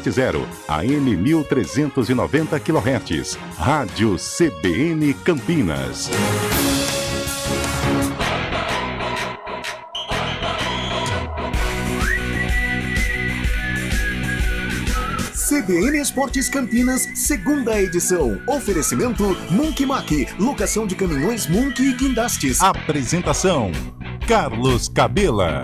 570, AM 1390 kHz. Rádio CBN Campinas. CBN Esportes Campinas, segunda edição. Oferecimento Monkey Mac, locação de caminhões Monkey e guindastes. Apresentação, Carlos Cabela.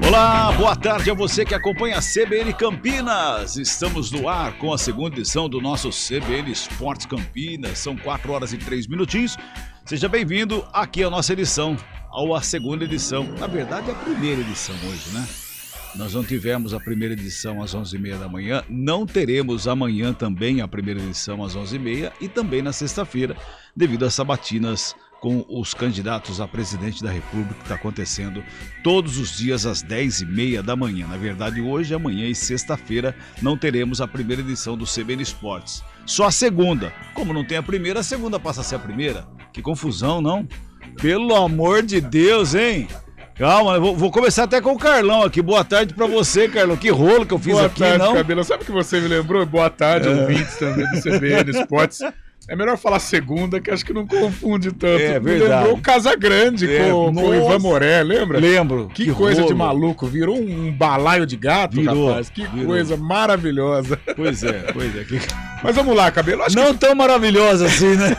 Olá, boa tarde a você que acompanha a CBN Campinas. Estamos no ar com a segunda edição do nosso CBN Esportes Campinas. São 4 horas e 3 minutinhos. Seja bem-vindo aqui à nossa edição, à segunda edição. Na verdade, é a primeira edição hoje, né? Nós não tivemos a primeira edição às 11h30 da manhã, não teremos amanhã também a primeira edição às 11h30 e também na sexta-feira, devido às sabatinas com os candidatos a presidente da República, que está acontecendo todos os dias às 10h30 da manhã. Na verdade, hoje, amanhã e sexta-feira não teremos a primeira edição do CBN Esportes. Só a segunda. Como não tem a primeira, a segunda passa a ser a primeira. Que confusão, não? Pelo amor de Deus, hein? Calma, eu vou começar até com o Carlão aqui. Boa tarde pra você, Carlão. Que rolo que eu fiz aqui, não? Boa tarde, Cabelo. Sabe o que você me lembrou? Boa tarde, ouvintes também do CBN Esportes. É melhor falar segunda, que acho que não confunde tanto. É me verdade. lembrou o Casagrande com o Ivan Moré, lembra? Lembro. Que coisa rolo de maluco. Virou um balaio de gato, rapaz. Que coisa maravilhosa. Pois é. Mas vamos lá, Cabelo. Não tão maravilhosa assim, né?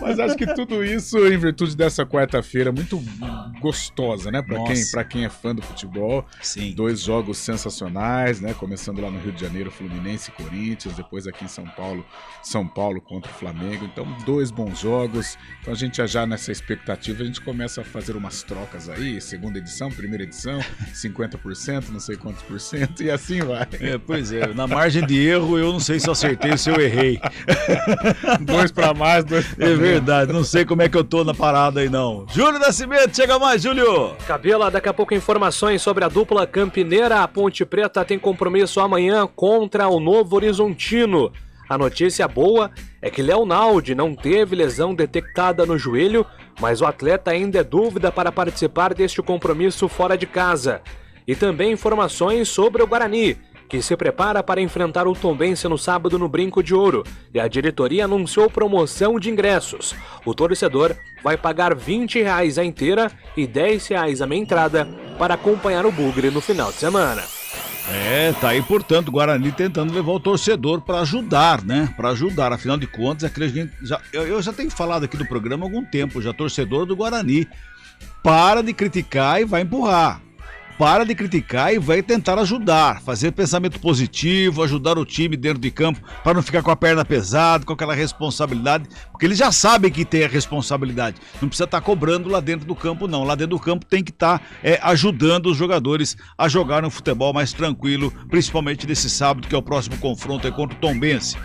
Mas acho que tudo isso em virtude dessa quarta-feira muito gostosa, né? Pra quem é fã do futebol. Sim. 2 jogos sensacionais, né? Começando lá no Rio de Janeiro, Fluminense e Corinthians. Depois aqui em São Paulo contra o Flamengo. Então, 2 bons jogos. Então a gente já nessa expectativa, a gente começa a fazer umas trocas aí. Segunda edição, primeira edição, 50%, não sei quantos por cento, e assim vai. Pois é. Na margem de erro, eu não sei se eu acertei ou se eu errei. 2 pra mais, 2 pra menos. É verdade, não sei como é que eu tô na parada aí, não. Júlio Nascimento, chega mais, Júlio! Cabela, daqui a pouco informações sobre a dupla campineira. A Ponte Preta tem compromisso amanhã contra o Novo Horizontino. A notícia boa é que Léo Naldi não teve lesão detectada no joelho, mas o atleta ainda é dúvida para participar deste compromisso fora de casa. E também informações sobre o Guarani, que se prepara para enfrentar o Tombense no sábado no Brinco de Ouro, e a diretoria anunciou promoção de ingressos. O torcedor vai pagar R$20 a inteira e R$10 a meia entrada para acompanhar o Bugre no final de semana. Tá aí, portanto, o Guarani tentando levar o torcedor para ajudar, né? Para ajudar, afinal de contas, eu já tenho falado aqui do programa há algum tempo, já torcedor do Guarani. Para de criticar e vai empurrar. Para de criticar e vai tentar ajudar, fazer pensamento positivo, ajudar o time dentro de campo para não ficar com a perna pesada, com aquela responsabilidade, porque eles já sabem que tem a responsabilidade, não precisa estar cobrando lá dentro do campo não, lá dentro do campo tem que estar ajudando os jogadores a jogar um futebol mais tranquilo, principalmente nesse sábado que é o próximo confronto contra o Tombense.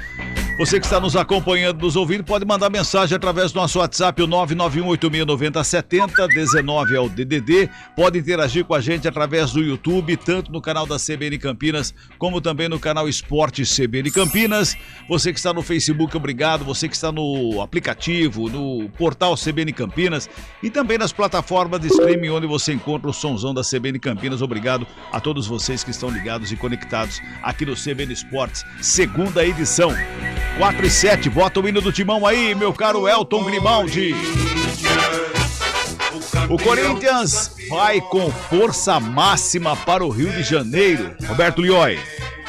Você que está nos acompanhando, nos ouvindo, pode mandar mensagem através do nosso WhatsApp, o 991869070, 19 é o DDD, pode interagir com a gente através do YouTube, tanto no canal da CBN Campinas, como também no canal Esporte CBN Campinas. Você que está no Facebook, obrigado. Você que está no aplicativo, no portal CBN Campinas e também nas plataformas de streaming onde você encontra o sonzão da CBN Campinas. Obrigado a todos vocês que estão ligados e conectados aqui no CBN Esportes, segunda edição. 4 e 7, bota o hino do Timão aí, meu caro Elton Grimaldi. O Corinthians vai com força máxima para o Rio de Janeiro. Roberto Lioi.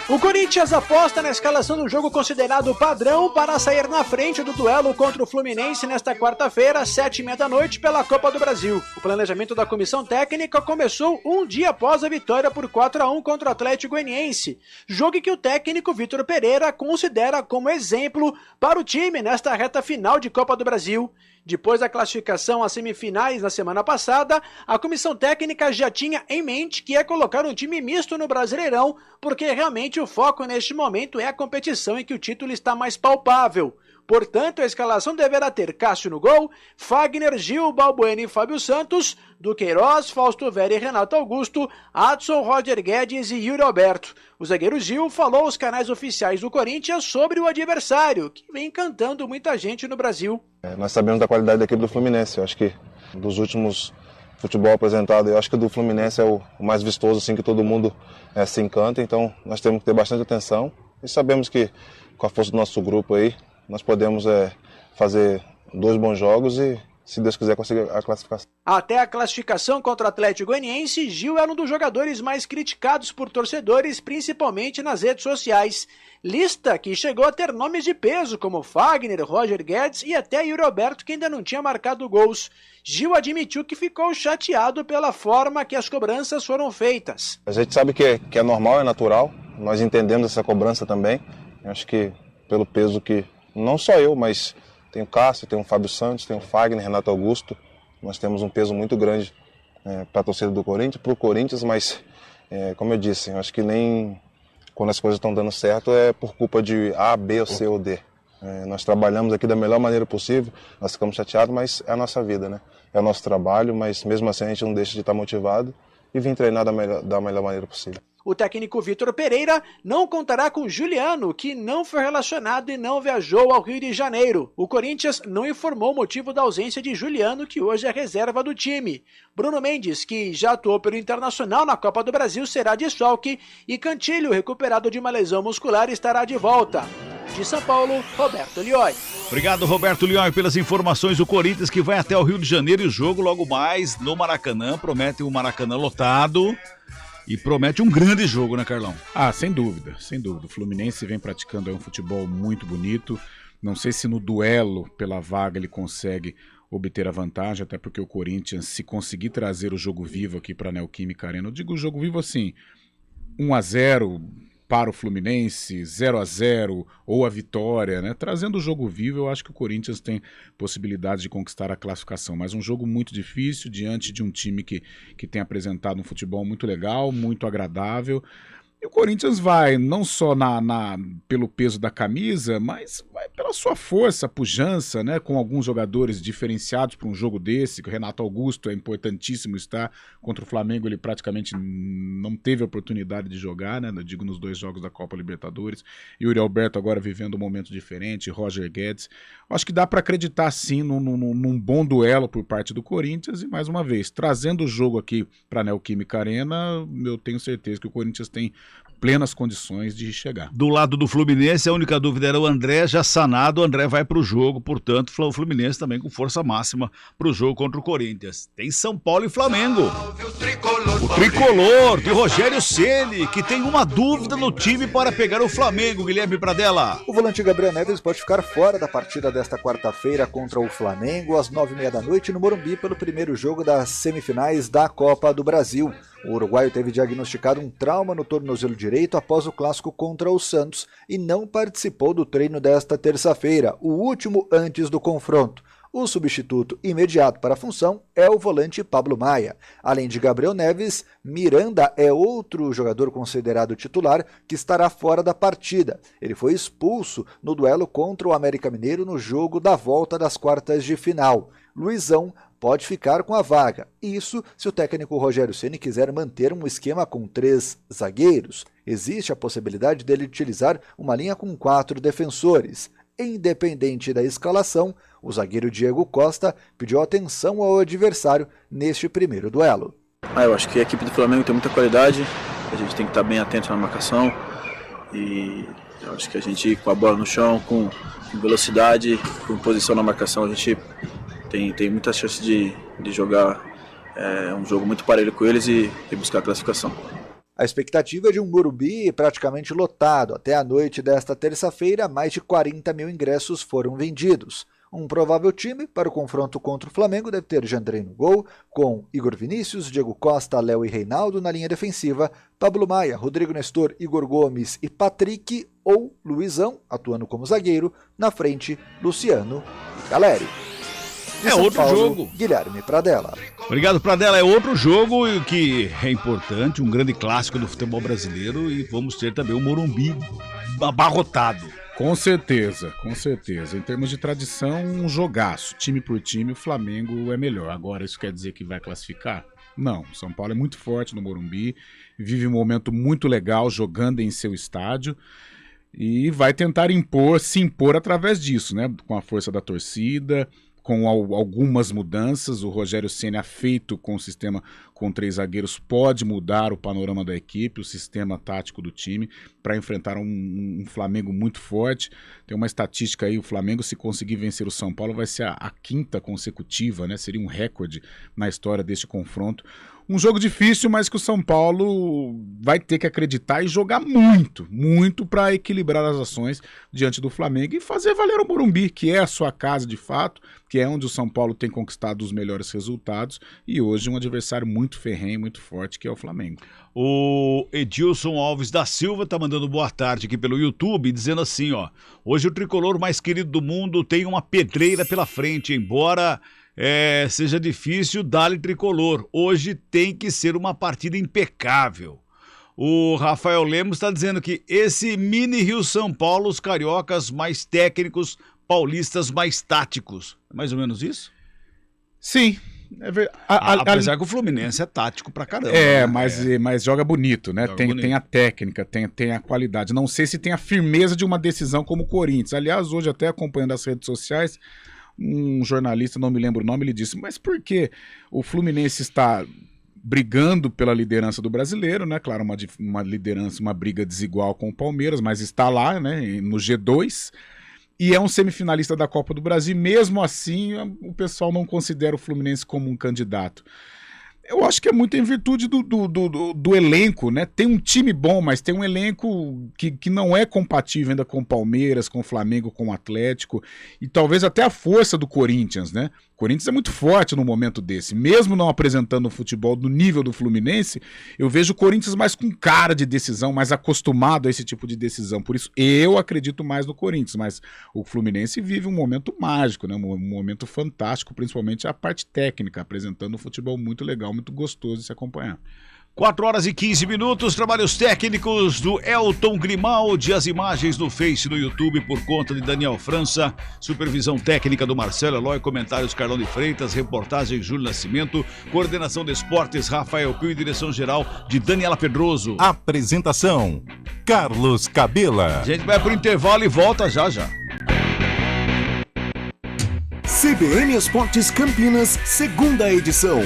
O Corinthians aposta na escalação do jogo considerado padrão para sair na frente do duelo contra o Fluminense nesta quarta-feira, às 7h30 da noite, pela Copa do Brasil. O planejamento da comissão técnica começou um dia após a vitória por 4-1 contra o Atlético Goianiense, jogo que o técnico Vitor Pereira considera como exemplo para o time nesta reta final de Copa do Brasil. Depois da classificação às semifinais na semana passada, a comissão técnica já tinha em mente que ia colocar um time misto no Brasileirão, porque realmente o foco neste momento é a competição em que o título está mais palpável. Portanto, a escalação deverá ter Cássio no gol, Fagner, Gil, Balbuena e Fábio Santos, Duqueiroz, Fausto Vera e Renato Augusto, Adson, Roger Guedes e Yuri Alberto. O zagueiro Gil falou aos canais oficiais do Corinthians sobre o adversário, que vem encantando muita gente no Brasil. Nós sabemos da qualidade da equipe do Fluminense. Eu acho que dos últimos futebol apresentado, eu acho que o do Fluminense é o mais vistoso, assim, que todo mundo se encanta, então nós temos que ter bastante atenção e sabemos que com a força do nosso grupo aí, nós podemos fazer 2 bons jogos e, se Deus quiser, conseguir a classificação. Até a classificação contra o Atlético Goianiense, Gil era um dos jogadores mais criticados por torcedores, principalmente nas redes sociais. Lista que chegou a ter nomes de peso, como Fagner, Roger Guedes e até Yuri Alberto, que ainda não tinha marcado gols. Gil admitiu que ficou chateado pela forma que as cobranças foram feitas. A gente sabe que é normal, é natural, nós entendemos essa cobrança também. Eu acho que pelo peso que, não só eu, mas tem o Cássio, tem o Fábio Santos, tem o Fagner, Renato Augusto. Nós temos um peso muito grande para a torcida do Corinthians, para o Corinthians, mas, como eu disse, eu acho que nem quando as coisas estão dando certo é por culpa de A, B, ou C ou D. Nós trabalhamos aqui da melhor maneira possível, nós ficamos chateados, mas é a nossa vida, né? É o nosso trabalho, mas mesmo assim a gente não deixa de estar motivado e vir treinar da melhor maneira possível. O técnico Vitor Pereira não contará com Juliano, que não foi relacionado e não viajou ao Rio de Janeiro. O Corinthians não informou o motivo da ausência de Juliano, que hoje é reserva do time. Bruno Mendes, que já atuou pelo Internacional na Copa do Brasil, será desfalque, e Cantilho, recuperado de uma lesão muscular, estará de volta. De São Paulo, Roberto Lioi. Obrigado, Roberto Lioi, pelas informações. O Corinthians que vai até o Rio de Janeiro, e o jogo logo mais no Maracanã, promete um Maracanã lotado. E promete um grande jogo, né, Carlão? Sem dúvida, sem dúvida. O Fluminense vem praticando um futebol muito bonito. Não sei se no duelo pela vaga ele consegue obter a vantagem, até porque o Corinthians, se conseguir trazer o jogo vivo aqui para a Neoquímica Arena, eu digo o jogo vivo assim, 1-0 para o Fluminense, 0-0 ou a vitória, né? Trazendo o jogo vivo, eu acho que o Corinthians tem possibilidade de conquistar a classificação, mas um jogo muito difícil diante de um time que tem apresentado um futebol muito legal, muito agradável. E o Corinthians vai não só pelo peso da camisa, mas vai pela sua força, pujança, né? Com alguns jogadores diferenciados para um jogo desse. O Renato Augusto é importantíssimo estar contra o Flamengo, ele praticamente não teve a oportunidade de jogar, né? Eu digo nos 2 jogos da Copa Libertadores. Yuri Alberto agora vivendo um momento diferente, Roger Guedes. Acho que dá para acreditar sim num bom duelo por parte do Corinthians e, mais uma vez, trazendo o jogo aqui para a Neoquímica Arena, eu tenho certeza que o Corinthians tem plenas condições de chegar. Do lado do Fluminense, a única dúvida era o André, já sanado, o André vai para o jogo, portanto, o Fluminense também com força máxima para o jogo contra o Corinthians. Tem São Paulo e Flamengo. O tricolor de Rogério Ceni, que tem uma dúvida no time para pegar o Flamengo, Guilherme Pradella. O volante Gabriel Neves pode ficar fora da partida desta quarta-feira contra o Flamengo, às 9h30 no Morumbi, pelo primeiro jogo das semifinais da Copa do Brasil. O uruguaio teve diagnosticado um trauma no tornozelo direito após o clássico contra o Santos e não participou do treino desta terça-feira, o último antes do confronto. O substituto imediato para a função é o volante Pablo Maia. Além de Gabriel Neves, Miranda é outro jogador considerado titular que estará fora da partida. Ele foi expulso no duelo contra o América Mineiro no jogo da volta das quartas de final. Luizão pode ficar com a vaga. Isso se o técnico Rogério Ceni quiser manter um esquema com 3 zagueiros. Existe a possibilidade dele utilizar uma linha com 4 defensores. Independente da escalação, o zagueiro Diego Costa pediu atenção ao adversário neste primeiro duelo. Eu acho que a equipe do Flamengo tem muita qualidade, a gente tem que estar bem atento na marcação e eu acho que a gente, com a bola no chão, com velocidade, com posição na marcação, a gente tem muita chance de jogar um jogo muito parelho com eles e buscar a classificação. A expectativa é de um Morumbi praticamente lotado. Até a noite desta terça-feira, mais de 40 mil ingressos foram vendidos. Um provável time para o confronto contra o Flamengo deve ter Jandrei no gol, com Igor Vinícius, Diego Costa, Léo e Reinaldo na linha defensiva, Pablo Maia, Rodrigo Nestor, Igor Gomes e Patrick ou Luizão, atuando como zagueiro, na frente Luciano e Caleri. De São outro Paulo, jogo. Guilherme Pradella. Obrigado, Pradella. É outro jogo que é importante, um grande clássico do futebol brasileiro e vamos ter também o Morumbi abarrotado. Com certeza, com certeza. Em termos de tradição, um jogaço. Time por time, o Flamengo é melhor. Agora, isso quer dizer que vai classificar? Não. São Paulo é muito forte no Morumbi, vive um momento muito legal jogando em seu estádio e vai tentar se impor através disso, né? Com a força da torcida, com algumas mudanças. O Rogério Ceni, afeito com o sistema com 3 zagueiros, pode mudar o panorama da equipe, o sistema tático do time, para enfrentar um Flamengo muito forte. Tem uma estatística aí, o Flamengo, se conseguir vencer o São Paulo, vai ser a 5ª consecutiva, né? Seria um recorde na história deste confronto. Um jogo difícil, mas que o São Paulo vai ter que acreditar e jogar muito, muito para equilibrar as ações diante do Flamengo e fazer valer o Morumbi, que é a sua casa de fato, que é onde o São Paulo tem conquistado os melhores resultados e hoje um adversário muito ferrenho, muito forte, que é o Flamengo. O Edilson Alves da Silva tá mandando boa tarde aqui pelo YouTube, dizendo assim, ó: hoje o tricolor mais querido do mundo tem uma pedreira pela frente, embora seja difícil, dá-lhe tricolor. Hoje tem que ser uma partida impecável. O Rafael Lemos está dizendo que esse mini Rio-São Paulo, os cariocas mais técnicos, paulistas mais táticos. É mais ou menos isso? Sim. Apesar que o Fluminense é tático pra caramba. Mas joga bonito, né? Tem a técnica, tem a qualidade. Não sei se tem a firmeza de uma decisão como o Corinthians. Aliás, hoje até acompanhando as redes sociais, um jornalista, não me lembro o nome, ele disse: mas por que o Fluminense está brigando pela liderança do Brasileiro, né? Claro, uma liderança, uma briga desigual com o Palmeiras, mas está lá, né? No G2, e é um semifinalista da Copa do Brasil. Mesmo assim, o pessoal não considera o Fluminense como um candidato. Eu acho que é muito em virtude do elenco, né? Tem um time bom, mas tem um elenco que não é compatível ainda com o Palmeiras, com o Flamengo, com o Atlético, e talvez até a força do Corinthians, né? O Corinthians é muito forte no momento desse. Mesmo não apresentando o futebol do nível do Fluminense, eu vejo o Corinthians mais com cara de decisão, mais acostumado a esse tipo de decisão. Por isso, eu acredito mais no Corinthians, mas o Fluminense vive um momento mágico, né? Um momento fantástico, principalmente a parte técnica, apresentando um futebol muito legal, muito gostoso de se acompanhar. 4h15, trabalhos técnicos do Elton Grimaldi, as imagens no Face, no YouTube por conta de Daniel França, supervisão técnica do Marcelo Eloy, comentários Carlão de Freitas, reportagem Júlio Nascimento, coordenação de esportes Rafael Pio e direção geral de Daniela Pedroso. Apresentação: Carlos Cabela. A gente vai pro intervalo e volta já. CBN Esportes Campinas, 2ª edição.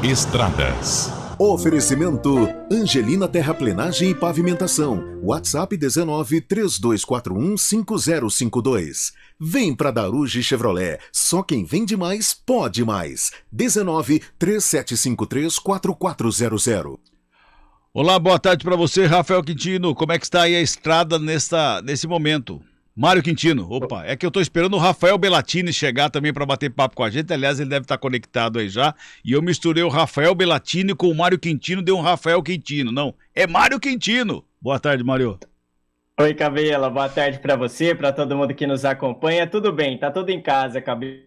Estradas. Oferecimento: Angelina Terraplenagem e Pavimentação. WhatsApp 19 3241 5052. Vem pra Daruge Chevrolet. Só quem vende mais pode mais. 19 3753 4400. Olá, boa tarde para você, Rafael Quintino. Como é que está aí a estrada nesse momento? Mário Quintino, opa, é que eu tô esperando o Rafael Bellatini chegar também para bater papo com a gente, aliás, ele deve estar conectado aí já, e eu misturei o Rafael Bellatini com o Mário Quintino, deu um Rafael Quintino, não, é Mário Quintino. Boa tarde, Mário. Oi, Cabela, boa tarde para você, para todo mundo que nos acompanha, tudo bem, tá tudo em casa, Cabela.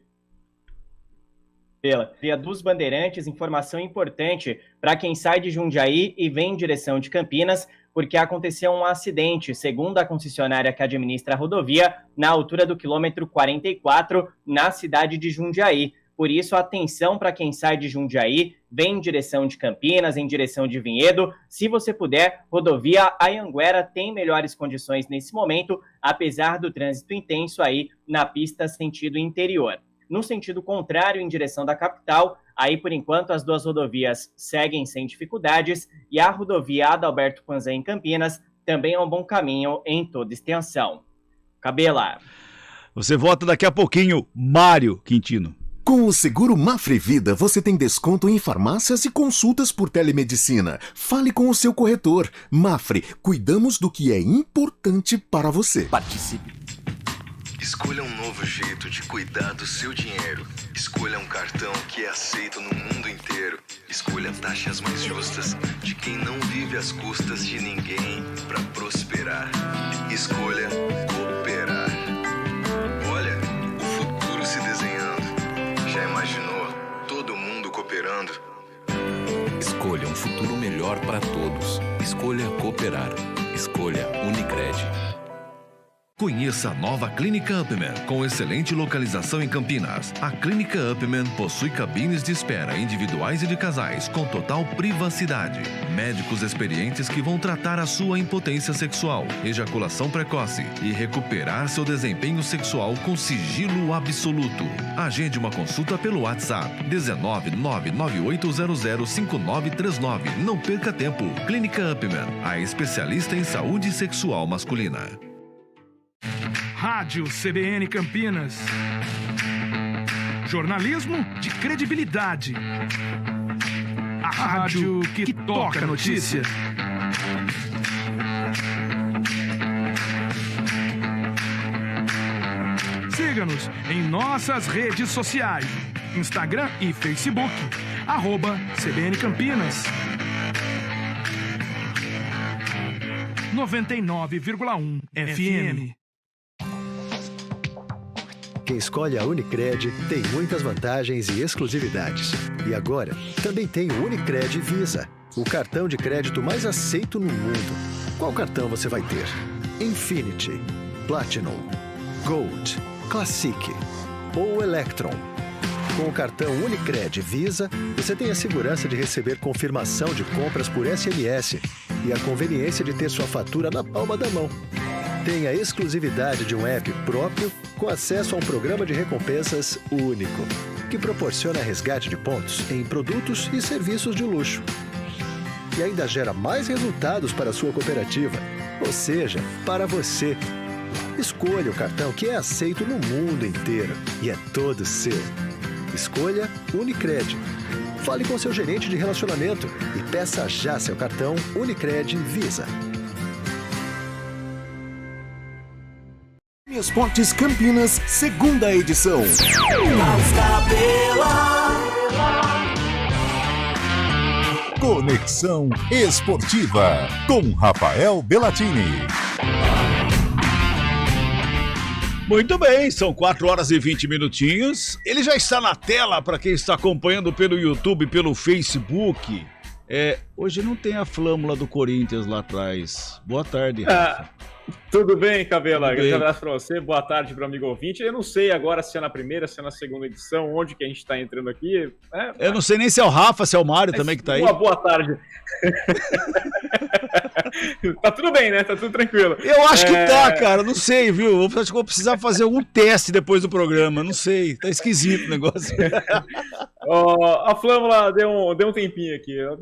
Via dos Bandeirantes, informação importante para quem sai de Jundiaí e vem em direção de Campinas, porque aconteceu um acidente, segundo a concessionária que administra a rodovia, na altura do quilômetro 44, na cidade de Jundiaí. Por isso, atenção para quem sai de Jundiaí, vem em direção de Campinas, em direção de Vinhedo. Se você puder, rodovia Anhanguera tem melhores condições nesse momento, apesar do trânsito intenso aí na pista sentido interior. No sentido contrário, em direção da capital, aí por enquanto as duas rodovias seguem sem dificuldades e a rodovia Adalberto Panzan em Campinas também é um bom caminho em toda extensão. Cabela. Você volta daqui a pouquinho, Mário Quintino. Com o seguro Mafre Vida, você tem desconto em farmácias e consultas por telemedicina. Fale com o seu corretor. Mafre, cuidamos do que é importante para você. Participe. Escolha um novo jeito de cuidar do seu dinheiro. Escolha um cartão que é aceito no mundo inteiro. Escolha taxas mais justas de quem não vive às custas de ninguém para prosperar. Escolha cooperar. Olha, o futuro se desenhando. Já imaginou todo mundo cooperando? Escolha um futuro melhor para todos. Escolha cooperar. Escolha Unicred. Conheça a nova Clínica Upman, com excelente localização em Campinas. A Clínica Upman possui cabines de espera individuais e de casais, com total privacidade. Médicos experientes que vão tratar a sua impotência sexual, ejaculação precoce e recuperar seu desempenho sexual com sigilo absoluto. Agende uma consulta pelo WhatsApp 19998005939. Não perca tempo. Clínica Upman, a especialista em saúde sexual masculina. Rádio CBN Campinas. Jornalismo de credibilidade. A rádio que toca a notícia. Siga-nos em nossas redes sociais. Instagram e Facebook. @CBN Campinas. 99,1 FM. Quem escolhe a Unicred tem muitas vantagens e exclusividades. E agora, também tem o Unicred Visa, o cartão de crédito mais aceito no mundo. Qual cartão você vai ter? Infinity, Platinum, Gold, Classic ou Electron? Com o cartão Unicred Visa, você tem a segurança de receber confirmação de compras por SMS e a conveniência de ter sua fatura na palma da mão. Tem a exclusividade de um app próprio com acesso a um programa de recompensas único, que proporciona resgate de pontos em produtos e serviços de luxo. E ainda gera mais resultados para a sua cooperativa, ou seja, para você. Escolha o cartão que é aceito no mundo inteiro e é todo seu. Escolha Unicred. Fale com seu gerente de relacionamento e peça já seu cartão Unicred Visa. Esportes Campinas, segunda edição. Conexão Esportiva, com Rafael Bellatini. Muito bem, são 4 horas e 20 minutinhos. Ele já está na tela para quem está acompanhando pelo YouTube, pelo Facebook. Hoje não tem a flâmula do Corinthians lá atrás. Boa tarde, Rafa. Tudo bem, Cabela? Grande abraço para você, boa tarde para o amigo ouvinte. Eu não sei agora se é na primeira, se é na segunda edição, onde que a gente está entrando aqui. Eu não sei nem se é o Rafa, se é o Mário também que está aí. Boa tarde. Tá tudo bem, né? Tá tudo tranquilo. Eu acho que tá, cara, não sei, viu? Acho que vou precisar fazer algum teste depois do programa, não sei. Tá esquisito o negócio. A Flâmula deu um tempinho aqui, eu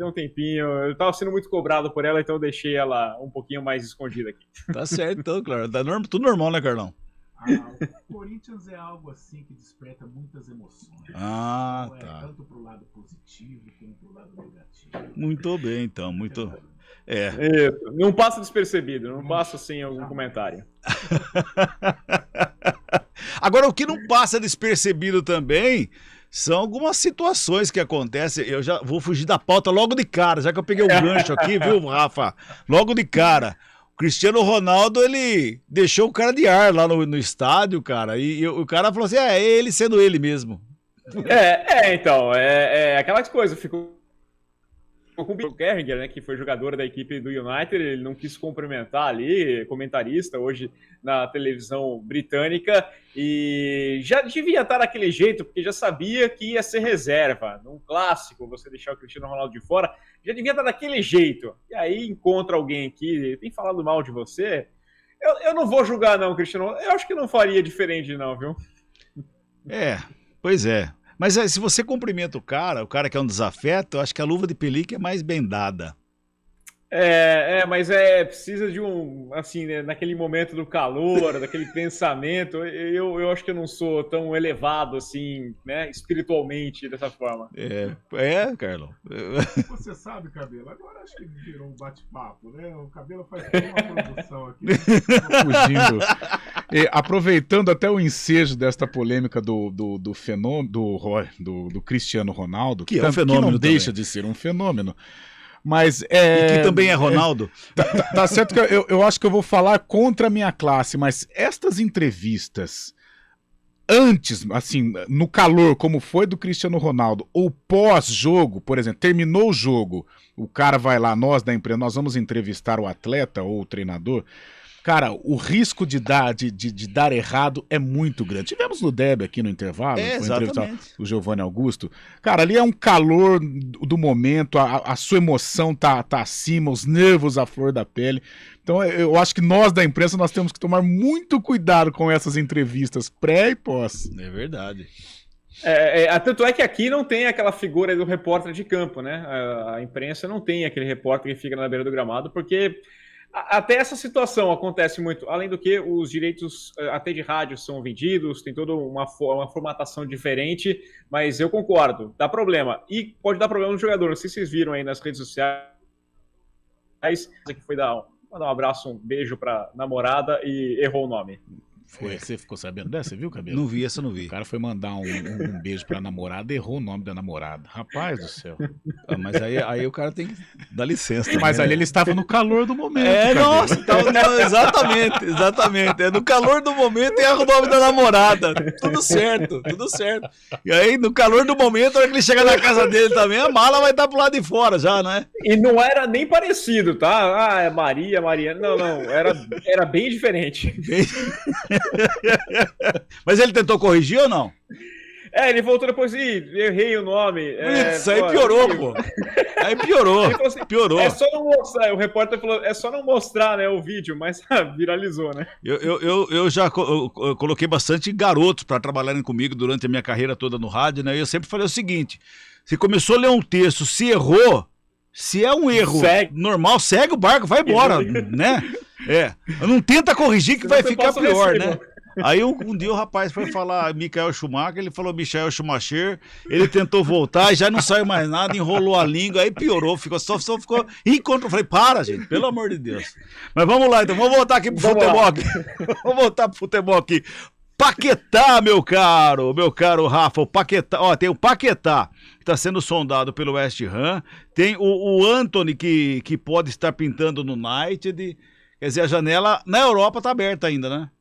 tava sendo muito cobrado por ela, então eu deixei ela um pouquinho mais escondida aqui. Tá certo, então, claro. Tá tudo normal, né, Carlão? O Corinthians é algo assim que desperta muitas emoções. Tá. Tanto pro lado positivo como pro lado negativo. Muito bem, então, muito... Não passa despercebido, não passa sem algum comentário. Agora, o que não passa despercebido também são algumas situações que acontecem. Eu já vou fugir da pauta logo de cara, já que eu peguei o gancho aqui, viu, Rafa? Logo de cara. O Cristiano Ronaldo, ele deixou o cara de ar lá no estádio, cara, e o cara falou assim, é ele sendo ele mesmo. Então, aquela coisa, ficou com o Bill Carringer, né, que foi jogador da equipe do United, ele não quis cumprimentar ali, comentarista hoje na televisão britânica, e já devia estar daquele jeito, porque já sabia que ia ser reserva. Num clássico, você deixar o Cristiano Ronaldo de fora, já devia estar daquele jeito. E aí encontra alguém que tem falado mal de você. Eu não vou julgar não, Cristiano, eu acho que não faria diferente não, viu? Pois é. Mas se você cumprimenta o cara que é um desafeto, eu acho que a luva de pelica é mais bem dada. Mas precisa de assim, né, naquele momento do calor, daquele pensamento, eu acho que eu não sou tão elevado assim, né, espiritualmente dessa forma. Carlão. Você sabe, Cabelo, agora acho que virou um bate-papo, né? O Cabelo faz toda uma produção aqui. Fugindo. Aproveitando até o ensejo desta polêmica do fenômeno do Cristiano Ronaldo, que é um fenômeno, que não também deixa de ser um fenômeno. Mas e que também é Ronaldo. Tá certo que eu acho que eu vou falar contra a minha classe, mas estas entrevistas antes, assim, no calor, como foi do Cristiano Ronaldo, ou pós-jogo, por exemplo, terminou o jogo, o cara vai lá, nós da empresa, nós vamos entrevistar o atleta ou o treinador. cara, o risco de dar errado é muito grande. Tivemos no Deb aqui no intervalo, foi entrevistar o Giovanni Augusto. Cara, ali é um calor do momento, a sua emoção tá acima, os nervos à flor da pele. Então eu acho que nós da imprensa nós temos que tomar muito cuidado com essas entrevistas pré e pós. É verdade. Tanto é que aqui não tem aquela figura do repórter de campo, né? A imprensa não tem aquele repórter que fica na beira do gramado, porque até essa situação acontece muito. Além do que, os direitos até de rádio são vendidos, tem toda uma formatação diferente, mas eu concordo, dá problema. E pode dar problema no jogador. Não sei se vocês viram aí nas redes sociais, que foi mandar um abraço, um beijo pra namorada e errou o nome. Você ficou sabendo dessa? Você viu, Cabelo? Não vi, essa não vi. O cara foi mandar um beijo pra namorada, errou o nome da namorada. Rapaz do céu. Mas aí o cara tem que dar licença. Mas também, ali ele estava no calor do momento. Nossa, exatamente. No calor do momento erra o nome da namorada. Tudo certo. E aí, no calor do momento, na hora que ele chegar na casa dele também, a mala vai estar pro lado de fora já, né? E não era nem parecido, tá? É Maria. Não. Era bem diferente. Mas ele tentou corrigir ou não? Ele voltou depois e errei o nome. Isso aí piorou, pô. Aí piorou. Ele falou assim, piorou. É só não mostrar. O repórter falou, é só não mostrar, né, o vídeo, mas viralizou, né? Eu já coloquei bastante garotos para trabalharem comigo durante a minha carreira toda no rádio, né? E eu sempre falei o seguinte: se começou a ler um texto, se errou, se é um erro normal, segue o barco, vai embora, né? Não tenta corrigir que vai ficar pior, né? Aí um dia o rapaz foi falar Michael Schumacher, ele falou Michael Schumacher, ele tentou voltar e já não saiu mais nada, enrolou a língua, aí piorou, só ficou encontro. Eu falei, para, gente, pelo amor de Deus. Mas vamos lá, então, vamos voltar aqui pro futebol aqui. Vamos voltar pro futebol aqui. Paquetá, meu caro Rafa, o Paquetá, tem o Paquetá, que está sendo sondado pelo West Ham, tem o Antony, que pode estar pintando no United, quer dizer, a janela na Europa tá aberta ainda, né?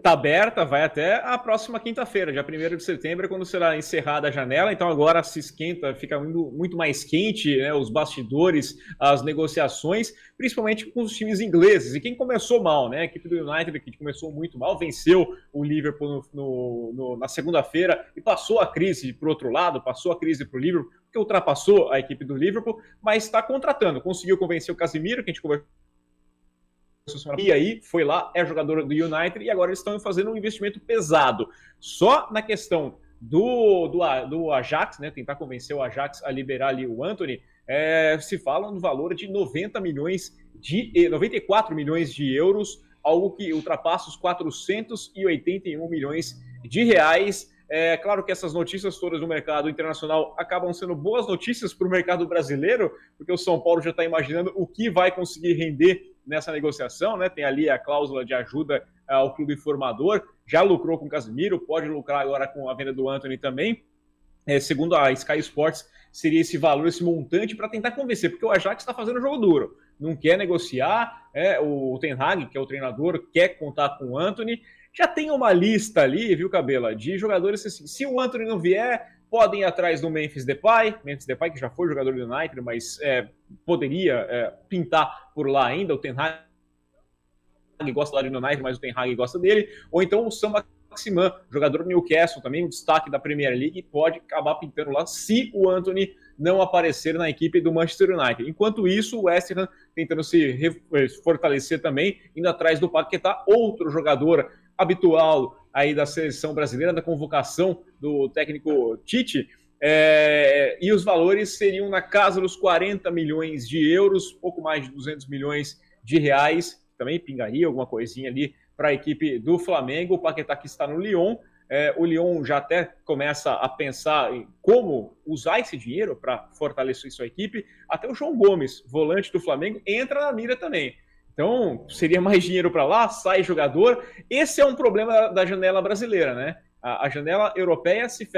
Tá aberta, vai até a próxima quinta-feira, dia 1º de setembro, quando será encerrada a janela. Então agora se esquenta, fica muito mais quente, né, os bastidores, as negociações, principalmente com os times ingleses. E quem começou mal, né? A equipe do United, que começou muito mal, venceu o Liverpool na segunda-feira e passou a crise para o outro lado, passou a crise para o Liverpool, porque ultrapassou a equipe do Liverpool, mas está contratando. Conseguiu convencer o Casemiro, que a gente conversou. E aí, foi lá, é jogador do United, e agora eles estão fazendo um investimento pesado. Só na questão do Ajax, né, tentar convencer o Ajax a liberar ali o Antony, se fala no valor de 94 milhões de euros, algo que ultrapassa os 481 milhões de reais. É claro que essas notícias todas do mercado internacional acabam sendo boas notícias para o mercado brasileiro, porque o São Paulo já está imaginando o que vai conseguir render nessa negociação, né? Tem ali a cláusula de ajuda ao clube formador, já lucrou com o Casemiro, pode lucrar agora com a venda do Antony também. Segundo a Sky Sports, seria esse valor, esse montante, para tentar convencer, porque o Ajax está fazendo jogo duro, não quer negociar, o Ten Hag, que é o treinador, quer contar com o Antony. Já tem uma lista ali, viu, Cabela, de jogadores assim, se o Antony não vier, podem ir atrás do Memphis Depay, que já foi jogador do United, mas poderia pintar por lá ainda. O Ten Hag gosta lá do United, mas o Ten Hag gosta dele. Ou então o Sam Maximan, jogador do Newcastle, também um destaque da Premier League, pode acabar pintando lá se o Antony não aparecer na equipe do Manchester United. Enquanto isso, o West Ham tentando se fortalecer também, indo atrás do Paquetá, outro jogador habitual aí da seleção brasileira, da convocação do técnico Tite, e os valores seriam na casa dos 40 milhões de euros, pouco mais de 200 milhões de reais, também pingaria alguma coisinha ali para a equipe do Flamengo. O Paquetá que está no Lyon, o Lyon já até começa a pensar em como usar esse dinheiro para fortalecer sua equipe. Até o João Gomes, volante do Flamengo, entra na mira também. Então, seria mais dinheiro para lá, sai jogador. Esse é um problema da janela brasileira, né? A janela europeia se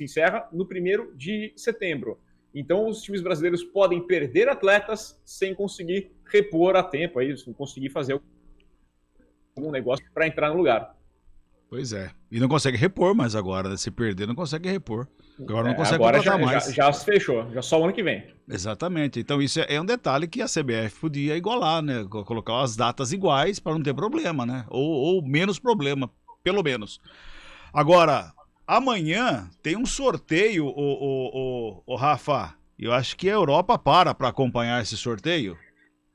encerra no 1º de setembro. Então, os times brasileiros podem perder atletas sem conseguir repor a tempo, sem conseguir fazer algum negócio para entrar no lugar. Pois é. E não consegue repor mais agora, né? Se perder, não consegue repor. Agora não consegue contratar mais. Já se fechou, já só o ano que vem. Exatamente. Então isso é um detalhe que a CBF podia igualar, né? Colocar as datas iguais para não ter problema, né? Ou menos problema, pelo menos. Agora, amanhã tem um sorteio, o Rafa. Eu acho que a Europa para acompanhar esse sorteio.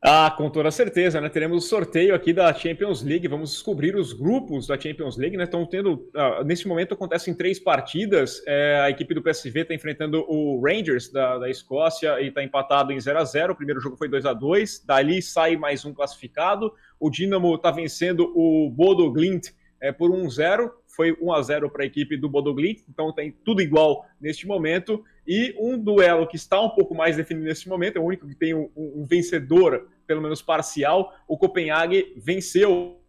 Ah, com toda certeza, né? Teremos o sorteio aqui da Champions League, vamos descobrir os grupos da Champions League, né? Estão tendo, nesse momento acontecem 3 partidas, a equipe do PSV está enfrentando o Rangers da Escócia e está empatado em 0-0, o primeiro jogo foi 2-2, dali sai mais um classificado, o Dinamo está vencendo o Bodo Glimt por 1-0, foi 1-0 para a equipe do Bodo Glimt, então tem tudo igual neste momento, e um duelo que está um pouco mais definido neste momento, é o único que tem um vencedor, pelo menos parcial, o Copenhague venceu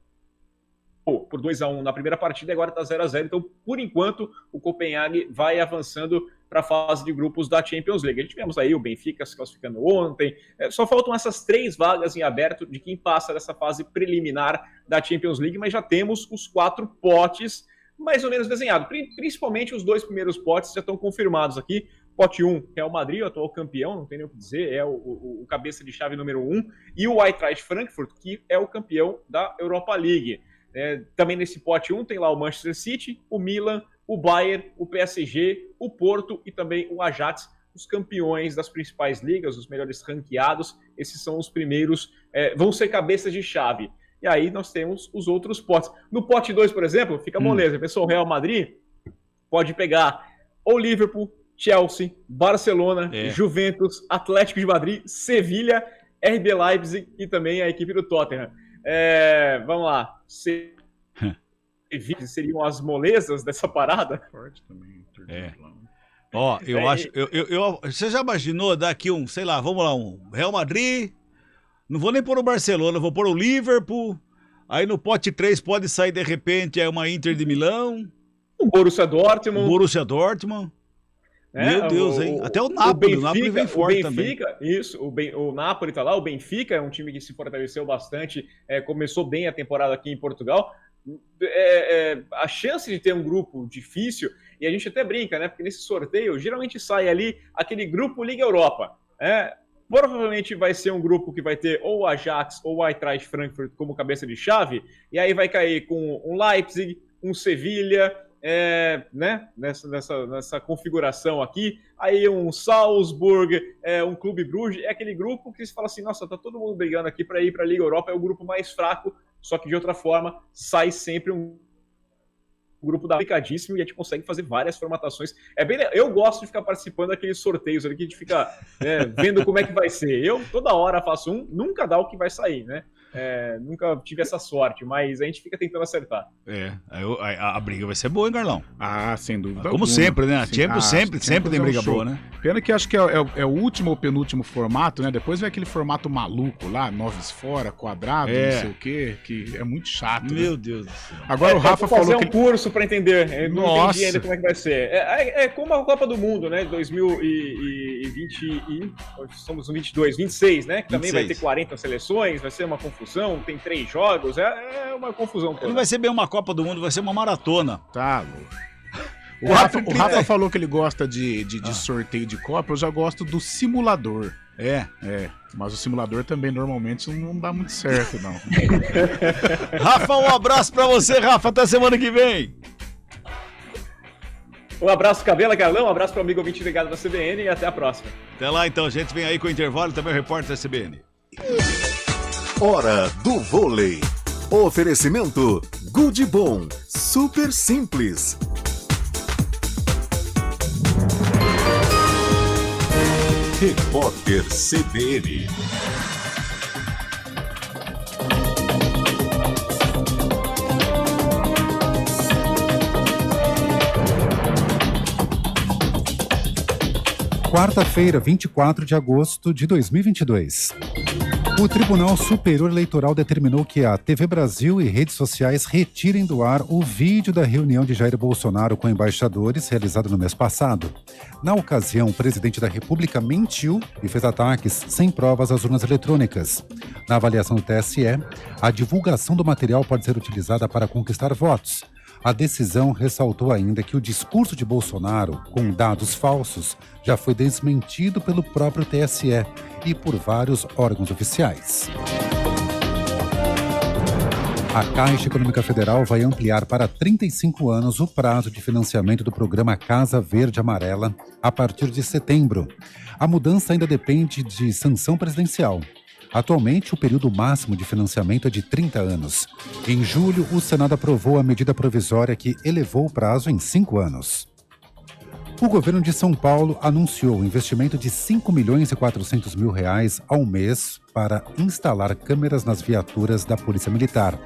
por 2-1 na primeira partida e agora está 0-0, então por enquanto o Copenhague vai avançando para a fase de grupos da Champions League. A gente tivemos aí o Benfica se classificando ontem, só faltam essas 3 vagas em aberto de quem passa dessa fase preliminar da Champions League, mas já temos os 4 potes mais ou menos desenhados, principalmente os 2 primeiros potes já estão confirmados aqui. Pote 1, que é o Madrid, o atual campeão, não tem nem o que dizer, é o cabeça de chave número 1, e o Eintracht Frankfurt, que é o campeão da Europa League. Também nesse pote 1 tem lá o Manchester City, o Milan, o Bayern, o PSG, o Porto e também o Ajax, os campeões das principais ligas, os melhores ranqueados. Esses são os primeiros, vão ser cabeças de chave. E aí nós temos os outros potes. No pote 2, por exemplo, fica moleza. A pessoa, o Real Madrid pode pegar o Liverpool, Chelsea, Barcelona, Juventus, Atlético de Madrid, Sevilha, RB Leipzig e também a equipe do Tottenham. Vamos lá. Seriam as molezas dessa parada? Forte também. Ó, eu acho... você já imaginou daqui sei lá, vamos lá, um Real Madrid... Não vou nem pôr o Barcelona, vou pôr o Liverpool. Aí no pote 3 pode sair de repente uma Inter de Milão. O Borussia Dortmund. Meu Deus, hein? Até o Napoli, o Napoli vem forte também. Isso, o Napoli tá lá, o Benfica é um time que se fortaleceu bastante, começou bem a temporada aqui em Portugal. A chance de ter um grupo difícil, e a gente até brinca, né? Porque nesse sorteio geralmente sai ali aquele grupo Liga Europa, Provavelmente vai ser um grupo que vai ter ou o Ajax ou o Eintracht Frankfurt como cabeça de chave, e aí vai cair com um Leipzig, um Sevilha, né? Nessa configuração aqui, aí um Salzburg, um Clube Bruges, é aquele grupo que se fala assim, nossa, tá todo mundo brigando aqui para ir para a Liga Europa, é o grupo mais fraco, só que de outra forma sai sempre um grupo aplicadíssimo e a gente consegue fazer várias formatações. Eu gosto de ficar participando daqueles sorteios ali que a gente fica vendo como é que vai ser. Eu toda hora faço nunca dá o que vai sair, né? Nunca tive essa sorte, mas a gente fica tentando acertar. A briga vai ser boa, hein, Carlão? Ah, sem dúvida. Como sempre, né? A Champions sempre tem briga boa, né? Pena que acho que é o último ou penúltimo formato, né? Depois vem aquele formato maluco lá, 9 fora, quadrado, não sei o quê, que é muito chato. Meu Deus do céu. Agora o Rafa falou fazer um curso pra entender. Eu não Nossa. entendi ainda como é que vai ser. É como a Copa do Mundo, né? 2020 somos no 22, 26, né? Que também 26. vai ter 40 seleções, vai ser uma confusão, tem 3 jogos, é uma confusão toda. Não vai ser bem uma Copa do Mundo, vai ser uma maratona. Tá, louco. O Rafa falou que ele gosta de sorteio de Copa, eu já gosto do simulador. Mas o simulador também normalmente não dá muito certo, não. Rafa, um abraço pra você, Rafa, até semana que vem. Um abraço, Cabela, Carlão, um abraço pro amigo ouvinte ligado da CBN e até a próxima. Até lá, então, a gente vem aí com o intervalo, também o repórter da CBN. Hora do vôlei. Oferecimento Good Bom, super simples. Repórter CBN. Quarta-feira, 24 de agosto de 2022. O Tribunal Superior Eleitoral determinou que a TV Brasil e redes sociais retirem do ar o vídeo da reunião de Jair Bolsonaro com embaixadores realizada no mês passado. Na ocasião, o presidente da República mentiu e fez ataques sem provas às urnas eletrônicas. Na avaliação do TSE, a divulgação do material pode ser utilizada para conquistar votos. A decisão ressaltou ainda que o discurso de Bolsonaro, com dados falsos, já foi desmentido pelo próprio TSE e por vários órgãos oficiais. A Caixa Econômica Federal vai ampliar para 35 anos o prazo de financiamento do programa Casa Verde Amarela a partir de setembro. A mudança ainda depende de sanção presidencial. Atualmente, o período máximo de financiamento é de 30 anos. Em julho, o Senado aprovou a medida provisória que elevou o prazo em 5 anos. O governo de São Paulo anunciou um investimento de R$ 5.400.000 ao mês para instalar câmeras nas viaturas da Polícia Militar.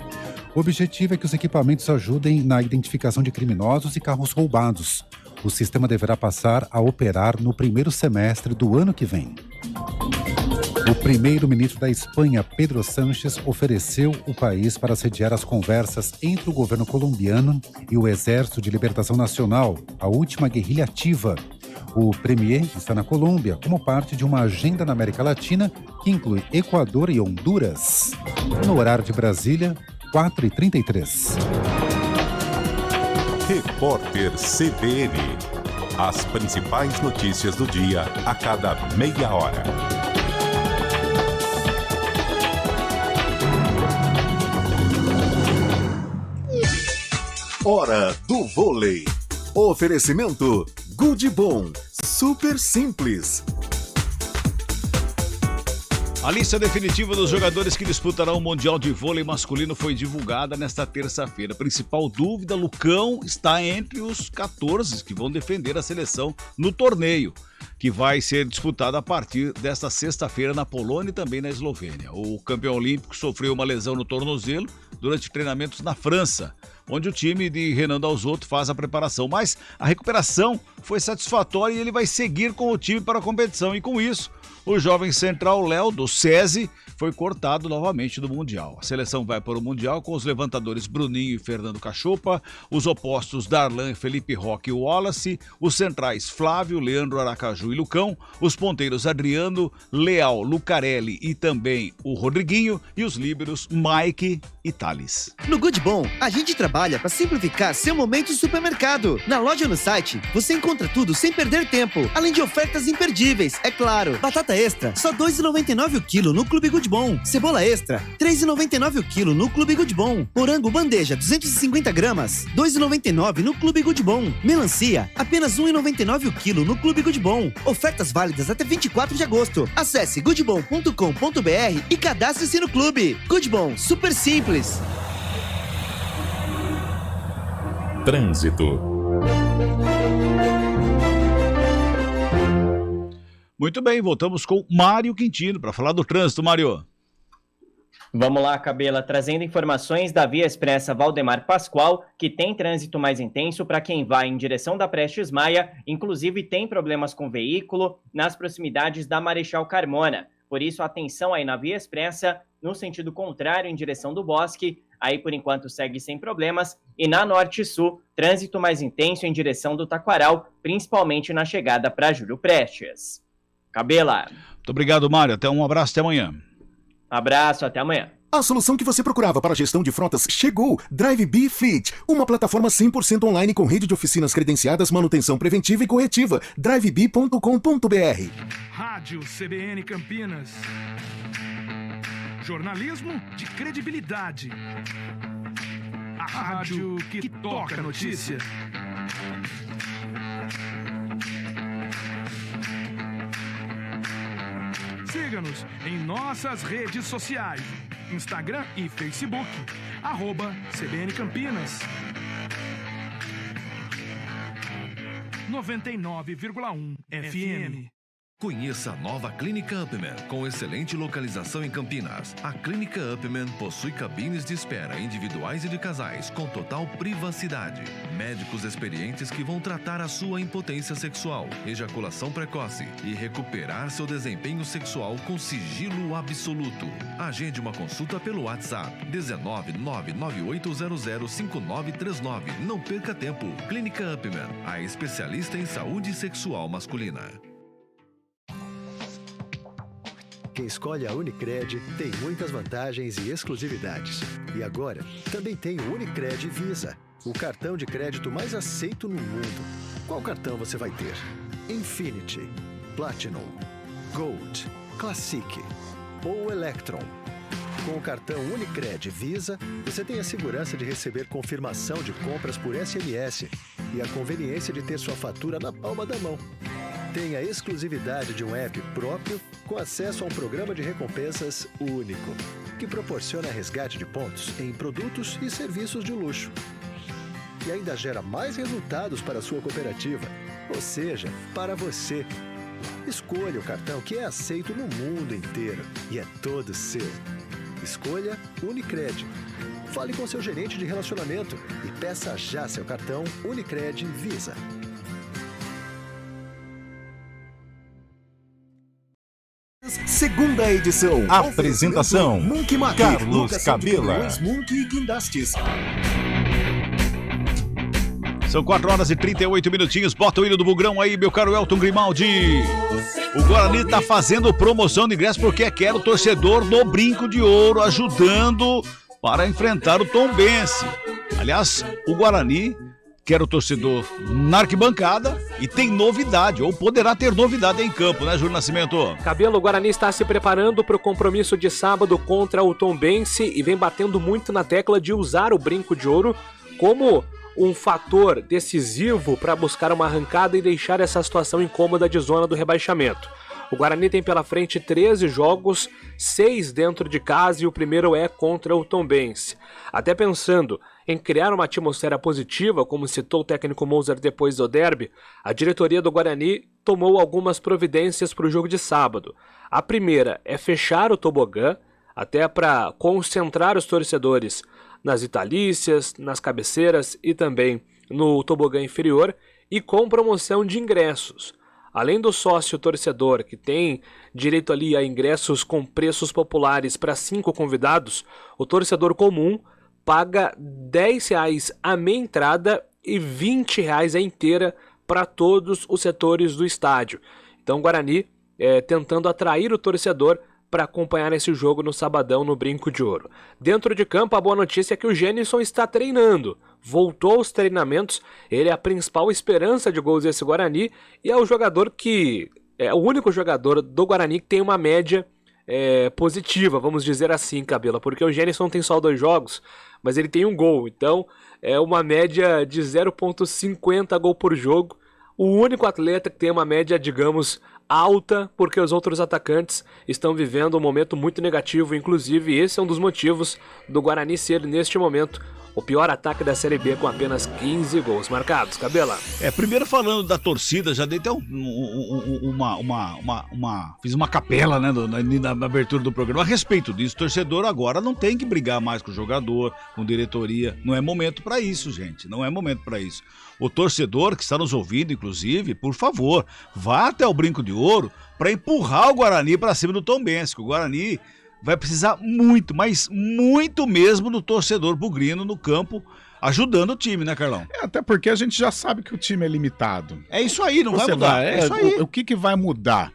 O objetivo é que os equipamentos ajudem na identificação de criminosos e carros roubados. O sistema deverá passar a operar no primeiro semestre do ano que vem. O primeiro-ministro da Espanha, Pedro Sánchez, ofereceu o país para sediar as conversas entre o governo colombiano e o Exército de Libertação Nacional, a última guerrilha ativa. O premier está na Colômbia como parte de uma agenda na América Latina que inclui Equador e Honduras. No horário de Brasília, 4h33. Repórter CBN. As principais notícias do dia a cada meia hora. Hora do vôlei. Oferecimento Goodbom. Super simples. A lista definitiva dos jogadores que disputarão o Mundial de Vôlei Masculino foi divulgada nesta terça-feira. A principal dúvida, Lucão, está entre os 14 que vão defender a seleção no torneio, que vai ser disputado a partir desta sexta-feira na Polônia e também na Eslovênia. O campeão olímpico sofreu uma lesão no tornozelo durante treinamentos na França, onde o time de Renan Dalzotto faz a preparação. Mas a recuperação foi satisfatória e ele vai seguir com o time para a competição. E com isso, o jovem central Léo, do SESI, foi cortado novamente do Mundial. A seleção vai para o Mundial com os levantadores Bruninho e Fernando Cachopa, os opostos Darlan, Felipe Roque e Wallace, os centrais Flávio, Leandro Aracaju e Lucão, os ponteiros Adriano, Leal, Lucarelli e também o Rodriguinho, e os líberos Mike e Thales. No Goodbom, a gente trabalha para simplificar seu momento de supermercado. Na loja ou no site, você encontra tudo sem perder tempo, além de ofertas imperdíveis, é claro. Batata extra, só R$ 2,99 o quilo no Clube Goodbom. Cebola extra, R$ 3,99 o quilo no Clube Goodbom. Morango bandeja, 250 gramas, R$ 2,99 no Clube Goodbom. Melancia, apenas R$ 1,99 o quilo no Clube Goodbom. Ofertas válidas até 24 de agosto. Acesse goodbom.com.br e cadastre-se no clube. Goodbom, super simples. Trânsito. Muito bem, voltamos com Mário Quintino para falar do trânsito, Mário. Vamos lá, Cabela, trazendo informações da Via Expressa Valdemar Pascoal, que tem trânsito mais intenso para quem vai em direção da Prestes Maia, inclusive tem problemas com veículo nas proximidades da Marechal Carmona. Por isso, atenção aí na Via Expressa, no sentido contrário, em direção do Bosque, aí por enquanto segue sem problemas. E na Norte-Sul, trânsito mais intenso em direção do Taquaral, principalmente na chegada para Júlio Prestes. Cabela. Muito obrigado, Mário. Um abraço, até amanhã. Abraço, até amanhã. A solução que você procurava para a gestão de frotas chegou. DriveBee Fleet, uma plataforma 100% online com rede de oficinas credenciadas, manutenção preventiva e corretiva. drivebee.com.br. Rádio CBN Campinas. Jornalismo de credibilidade. A rádio que toca a notícia. Siga-nos em nossas redes sociais, Instagram e Facebook, @CBN Campinas. 99,1 FM. Conheça a nova Clínica Upman, com excelente localização em Campinas. A Clínica Upman possui cabines de espera individuais e de casais, com total privacidade. Médicos experientes que vão tratar a sua impotência sexual, ejaculação precoce e recuperar seu desempenho sexual com sigilo absoluto. Agende uma consulta pelo WhatsApp 19998005939. Não perca tempo. Clínica Upman, a especialista em saúde sexual masculina. Quem escolhe a Unicred tem muitas vantagens e exclusividades. E agora, também tem o Unicred Visa, o cartão de crédito mais aceito no mundo. Qual cartão você vai ter? Infinity, Platinum, Gold, Classic ou Electron? Com o cartão Unicred Visa, você tem a segurança de receber confirmação de compras por SMS e a conveniência de ter sua fatura na palma da mão. Tem a exclusividade de um app próprio com acesso a um programa de recompensas único, que proporciona resgate de pontos em produtos e serviços de luxo. E ainda gera mais resultados para a sua cooperativa, ou seja, para você. Escolha o cartão que é aceito no mundo inteiro e é todo seu. Escolha Unicred. Fale com seu gerente de relacionamento e peça já seu cartão Unicred Visa. Segunda edição. Apresentação: Monkey Carlos Cabela. Monkey e Guindastes. São 4 horas e 38 minutinhos. Bota o hino do Bugrão aí, meu caro Elton Grimaldi. O Guarani tá fazendo promoção de ingresso porque quer o torcedor do Brinco de Ouro ajudando para enfrentar o Tombense. Aliás, o Guarani quer o torcedor na arquibancada e tem novidade, ou poderá ter novidade em campo, né, Júlio Nascimento? Cabelo, o Guarani está se preparando para o compromisso de sábado contra o Tombense e vem batendo muito na tecla de usar o Brinco de Ouro como um fator decisivo para buscar uma arrancada e deixar essa situação incômoda de zona do rebaixamento. O Guarani tem pela frente 13 jogos, 6 dentro de casa e o primeiro é contra o Tombense. Até pensando em criar uma atmosfera positiva, como citou o técnico Moser depois do derby, a diretoria do Guarani tomou algumas providências para o jogo de sábado. A primeira é fechar o tobogã, até para concentrar os torcedores nas italícias, nas cabeceiras e também no tobogã inferior e com promoção de ingressos. Além do sócio torcedor, que tem direito ali a ingressos com preços populares para 5 convidados, o torcedor comum paga R$10 a meia entrada e R$20 a inteira para todos os setores do estádio. Então o Guarani tentando atrair o torcedor para acompanhar esse jogo no sabadão no Brinco de Ouro. Dentro de campo, a boa notícia é que o Jênison está treinando. Voltou aos treinamentos, ele é a principal esperança de gols desse Guarani e é o jogador que é o único jogador do Guarani que tem uma média positiva, vamos dizer assim, Cabela, porque o Jênison tem só 2 jogos, mas ele tem 1 gol, então é uma média de 0,50 gol por jogo. O único atleta que tem uma média, digamos, alta, porque os outros atacantes estão vivendo um momento muito negativo, inclusive esse é um dos motivos do Guarani ser, neste momento, o pior ataque da Série B com apenas 15 gols marcados. Cabela. Primeiro falando da torcida, já dei até fiz uma capela, né, na abertura do programa a respeito disso. O torcedor agora não tem que brigar mais com o jogador, com diretoria. Não é momento para isso, gente. Não é momento para isso. O torcedor que está nos ouvindo, inclusive, por favor, vá até o Brinco de Ouro para empurrar o Guarani para cima do Tombense. O Guarani vai precisar muito, mas muito mesmo do torcedor bugrino no campo, ajudando o time, né, Carlão? Até porque a gente já sabe que o time é limitado. É isso aí, não vai mudar. É isso aí. O que vai mudar?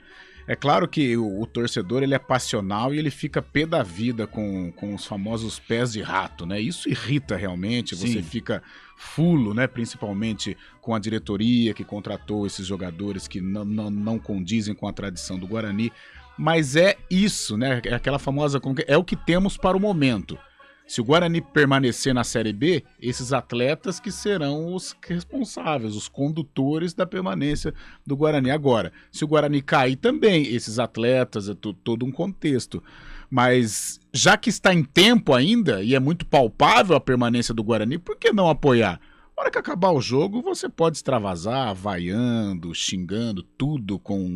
É claro que o torcedor ele é passional e ele fica pé da vida com os famosos pés de rato, né? Isso irrita realmente, Sim. Você fica fulo, né? Principalmente com a diretoria que contratou esses jogadores que não condizem com a tradição do Guarani. Mas é isso, né? É aquela famosa... É o que temos para o momento. Se o Guarani permanecer na Série B, esses atletas que serão os responsáveis, os condutores da permanência do Guarani. Agora, se o Guarani cair também, esses atletas, é todo um contexto. Mas já que está em tempo ainda, e é muito palpável a permanência do Guarani, por que não apoiar? Na hora que acabar o jogo, você pode extravasar, vaiando, xingando, tudo com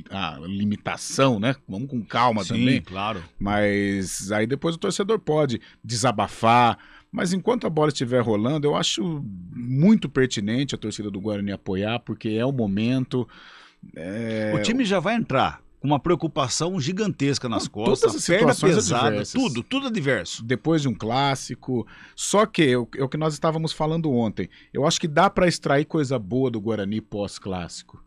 a limitação, né? Vamos com calma também. Sim, claro. Mas aí depois o torcedor pode desabafar. Mas enquanto a bola estiver rolando, eu acho muito pertinente a torcida do Guarani apoiar, porque é o momento. O time já vai entrar com uma preocupação gigantesca nas costas, todas as situações pesada, adversas. tudo adverso. Depois de um clássico, só que é o que nós estávamos falando ontem, eu acho que dá para extrair coisa boa do Guarani pós-clássico.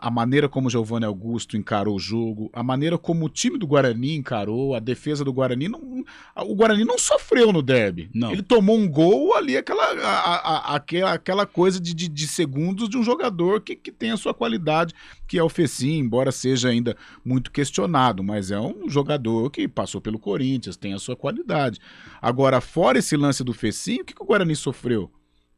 A maneira como o Giovanni Augusto encarou o jogo, a maneira como o time do Guarani encarou, a defesa do Guarani não o Guarani não sofreu no derby. Não. Ele tomou um gol ali, aquela coisa de segundos de um jogador que tem a sua qualidade, que é o Fecim, embora seja ainda muito questionado, mas é um jogador que passou pelo Corinthians, tem a sua qualidade. Agora, fora esse lance do Fecim, o que o Guarani sofreu?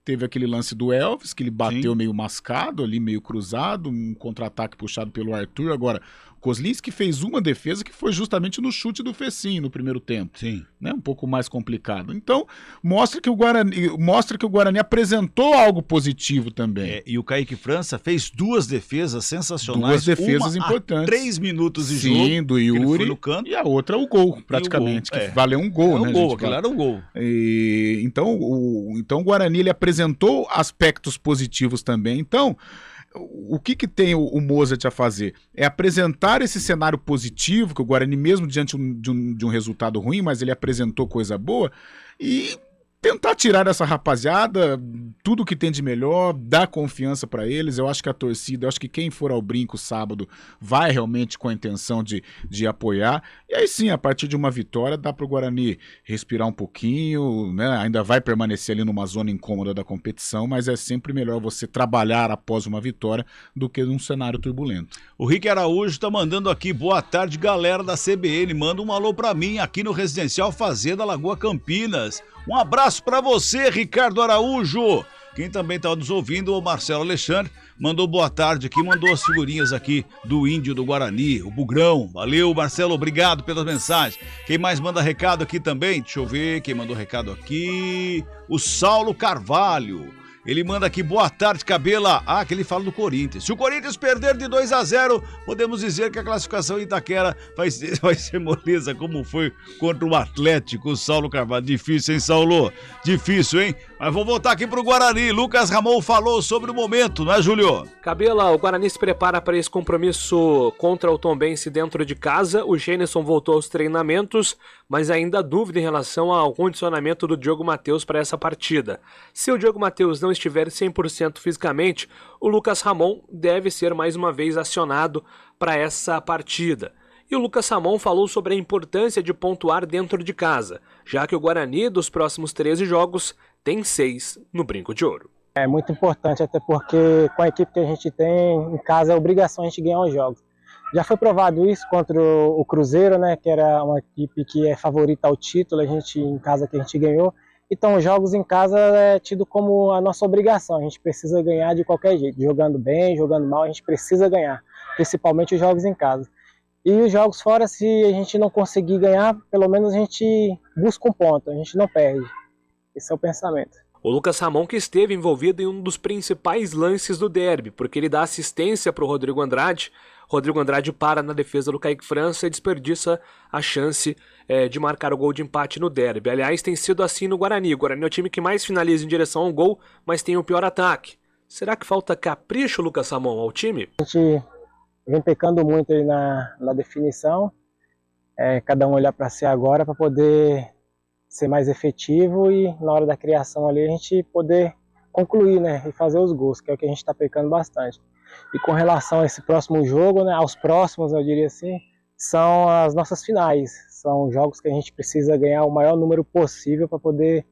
Teve aquele lance do Elvis, que ele bateu meio mascado ali, meio cruzado, um contra-ataque puxado pelo Arthur. Agora, Kozlinski fez uma defesa que foi justamente no chute do Fecim no primeiro tempo. Sim. Né? Um pouco mais complicado. Então, mostra que o Guarani apresentou algo positivo também. E o Kaique França fez 2 defesas sensacionais. 2 defesas uma importantes. 3 minutos de jogo. Sim, do Yuri. No canto. E a outra o gol, praticamente. Que valeu um gol, né? Aquilo era um gol. Então, o Guarani ele apresentou aspectos positivos também. Então, o que tem o Mozart a fazer? É apresentar esse cenário positivo, que o Guarani, mesmo diante de um resultado ruim, mas ele apresentou coisa boa, e tentar tirar dessa rapaziada tudo que tem de melhor, dar confiança para eles. Eu acho que a torcida, eu acho que quem for ao Brinco sábado vai realmente com a intenção de apoiar. E aí sim, a partir de uma vitória, dá para o Guarani respirar um pouquinho, né? Ainda vai permanecer ali numa zona incômoda da competição, mas é sempre melhor você trabalhar após uma vitória do que num cenário turbulento. O Rick Araújo está mandando aqui, boa tarde, galera da CBN. Manda um alô para mim aqui no Residencial Fazenda Lagoa Campinas. Um abraço para você, Ricardo Araújo. Quem também está nos ouvindo, o Marcelo Alexandre, mandou boa tarde aqui, mandou as figurinhas aqui do Índio do Guarani, o Bugrão. Valeu, Marcelo, obrigado pelas mensagens. Quem mais manda recado aqui também? Deixa eu ver quem mandou recado aqui. O Saulo Carvalho. Ele manda aqui, boa tarde, Cabela. Que ele fala do Corinthians. Se o Corinthians perder de 2-0, podemos dizer que a classificação em Itaquera vai ser moleza, como foi contra o Atlético. O Saulo Carvalho. Difícil, hein, Saulo? Difícil, hein? Mas vou voltar aqui pro Guarani. Lucas Ramon falou sobre o momento, não é, Júlio? Cabela, o Guarani se prepara para esse compromisso contra o Tombense dentro de casa. O Gênison voltou aos treinamentos, mas ainda há dúvida em relação ao condicionamento do Diogo Matheus para essa partida. Se o Diogo Matheus não estiver 100% fisicamente, o Lucas Ramon deve ser mais uma vez acionado para essa partida. E o Lucas Ramon falou sobre a importância de pontuar dentro de casa, já que o Guarani, dos próximos 13 jogos, tem 6 no Brinco de Ouro. É muito importante, até porque com a equipe que a gente tem em casa é obrigação a gente ganhar os jogos. Já foi provado isso contra o Cruzeiro, né, que era uma equipe que é favorita ao título, a gente em casa que a gente ganhou. Então, os jogos em casa é tido como a nossa obrigação. A gente precisa ganhar de qualquer jeito. Jogando bem, jogando mal, a gente precisa ganhar. Principalmente os jogos em casa. E os jogos fora, se a gente não conseguir ganhar, pelo menos a gente busca um ponto. A gente não perde. Esse é o pensamento. O Lucas Ramon que esteve envolvido em um dos principais lances do derby, porque ele dá assistência para o Rodrigo Andrade. Rodrigo Andrade para na defesa do Kaique França e desperdiça a chance de marcar o gol de empate no derby. Aliás, tem sido assim no Guarani. O Guarani é o time que mais finaliza em direção ao gol, mas tem o pior ataque. Será que falta capricho, Lucas Ramon, ao time? A gente vem pecando muito aí na definição. Cada um olhar para si agora para poder ser mais efetivo e na hora da criação ali a gente poder concluir, né, e fazer os gols, que é o que a gente está pecando bastante. E com relação a esse próximo jogo, né, aos próximos, eu diria assim, são as nossas finais. São jogos que a gente precisa ganhar o maior número possível para poder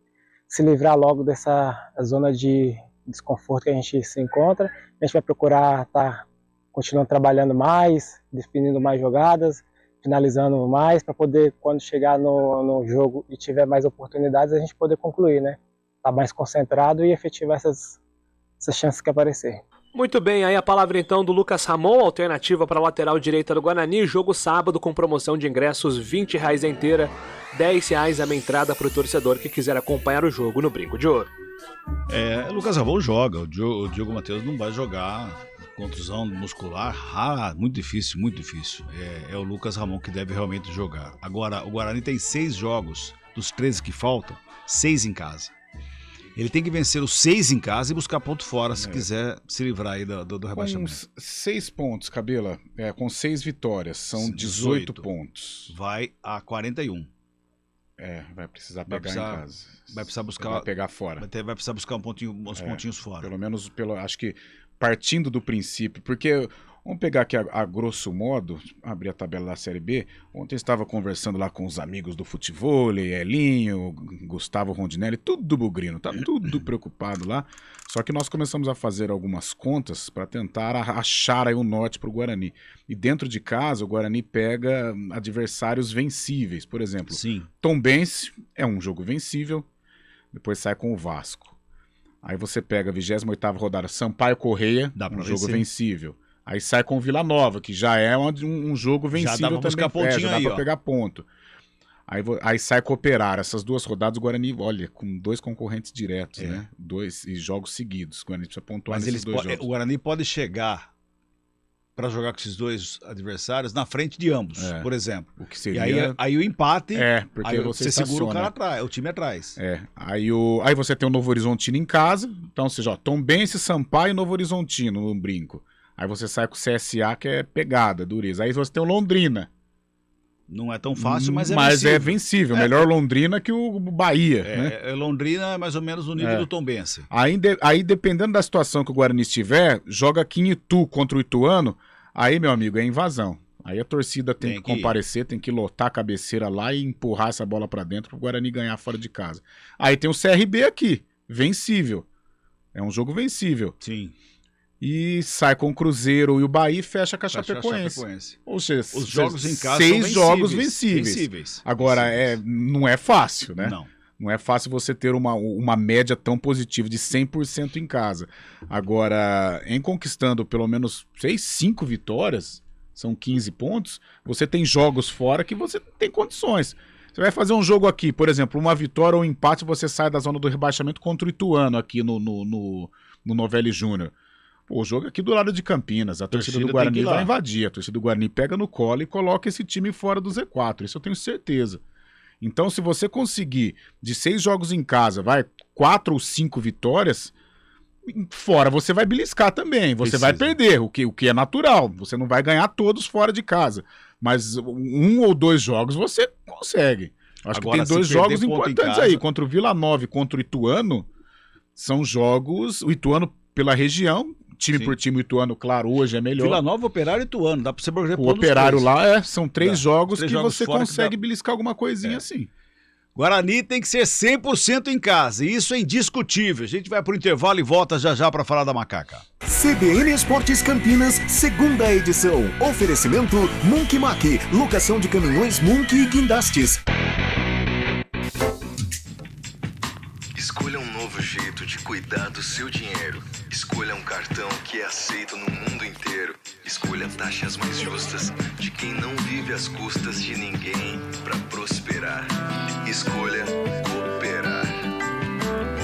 se livrar logo dessa zona de desconforto que a gente se encontra. A gente vai procurar estar continuando trabalhando mais, definindo mais jogadas, finalizando mais, para poder, quando chegar no jogo e tiver mais oportunidades, a gente poder concluir, né? Estar mais concentrado e efetivar essas chances que aparecer. Muito bem, aí a palavra então do Lucas Ramon, alternativa para a lateral direita do Guarani, jogo sábado com promoção de ingressos R$20 a inteira, R$10 a meia entrada para o torcedor que quiser acompanhar o jogo no Brinco de Ouro. Lucas Ramon joga, o Diogo Matheus não vai jogar, contusão muscular, muito difícil, muito difícil. É o Lucas Ramon que deve realmente jogar. Agora, o Guarani tem 6 jogos, dos 13 que faltam, 6 em casa. Ele tem que vencer os 6 em casa e buscar ponto fora, se quiser se livrar aí do rebaixamento. Com 6 pontos, Cabela, com 6 vitórias, são 18 pontos. Vai a 41. Vai precisar pegar em casa. Vai precisar buscar... Vai pegar fora. Vai precisar buscar uns pontinhos fora. Acho que partindo do princípio, porque Vamos pegar aqui a grosso modo, abrir a tabela da Série B. Ontem eu estava conversando lá com os amigos do futebol, Elinho, Gustavo Rondinelli, tudo bugrino, tá tudo preocupado lá. Só que nós começamos a fazer algumas contas para tentar achar aí um norte para o Guarani. E dentro de casa, o Guarani pega adversários vencíveis. Por exemplo, Tombense é um jogo vencível, depois sai com o Vasco. Aí você pega a 28ª rodada, Sampaio Correia, um jogo vencível. Aí sai com o Vila Nova, que já é um jogo vencível também. Já dá pra pegar ponto. Aí sai com o Operário. Essas 2 rodadas o Guarani, olha, com 2 concorrentes diretos, né? 2 jogos seguidos. O Guarani precisa pontuar nesses 2 jogos. O Guarani pode chegar para jogar com esses 2 adversários na frente de ambos, por exemplo. O que seria... E aí o empate, porque aí você segura o cara atrás, o time atrás. Aí você tem o Novo Horizontino em casa. Então, ou seja, Tombense, Sampaio e Novo Horizontino no brinco. Aí você sai com o CSA, que é pegada, dureza. Aí você tem o Londrina. Não é tão fácil, mas é vencível. É vencível. Melhor Londrina que o Bahia. Né? Londrina é mais ou menos o nível do Tombense. Aí, dependendo da situação que o Guarani estiver, joga aqui em Itu contra o Ituano. Aí, meu amigo, é invasão. Aí a torcida tem que comparecer, tem que lotar a cabeceira lá e empurrar essa bola pra dentro pro Guarani ganhar fora de casa. Aí tem o CRB aqui, vencível. É um jogo vencível. Sim. E sai com o Cruzeiro e o Bahia e fecha com a Chapecoense. Ou seja, os jogos em casa 6 são jogos vencíveis. Agora, não é fácil, né? Não é fácil você ter uma média tão positiva de 100% em casa. Agora, em conquistando pelo menos 5 vitórias, são 15 pontos, você tem jogos fora que você tem condições. Você vai fazer um jogo aqui, por exemplo, uma vitória ou um empate, você sai da zona do rebaixamento contra o Ituano aqui no Novelli Júnior. Pô, o jogo é aqui do lado de Campinas, a torcida do Guarani vai invadir, a torcida do Guarani pega no colo e coloca esse time fora do Z4, isso eu tenho certeza. Então, se você conseguir, de 6 jogos em casa, 4 ou 5 vitórias, fora você vai beliscar também, você vai perder, o que é natural, você não vai ganhar todos fora de casa, mas 1 ou 2 jogos você consegue. Acho que tem 2 jogos importantes aí, contra o Vila Nova e contra o Ituano, são jogos, o Ituano pela região, time por time, o Ituano, claro, hoje é melhor. Vila Nova, Operário e Ituano, dá pra você projetar o Operário lá, são 3 jogos que você consegue beliscar alguma coisinha assim. Guarani tem que ser 100% em casa, e isso é indiscutível. A gente vai pro intervalo e volta já pra falar da Macaca. CBN Esportes Campinas, 2ª edição. Oferecimento Munk Mac, locação de caminhões Munk e guindastes. Escolha um novo jeito de cuidar do seu dinheiro. Escolha um cartão que é aceito no mundo inteiro. Escolha taxas mais justas de quem não vive às custas de ninguém para prosperar. Escolha cooperar.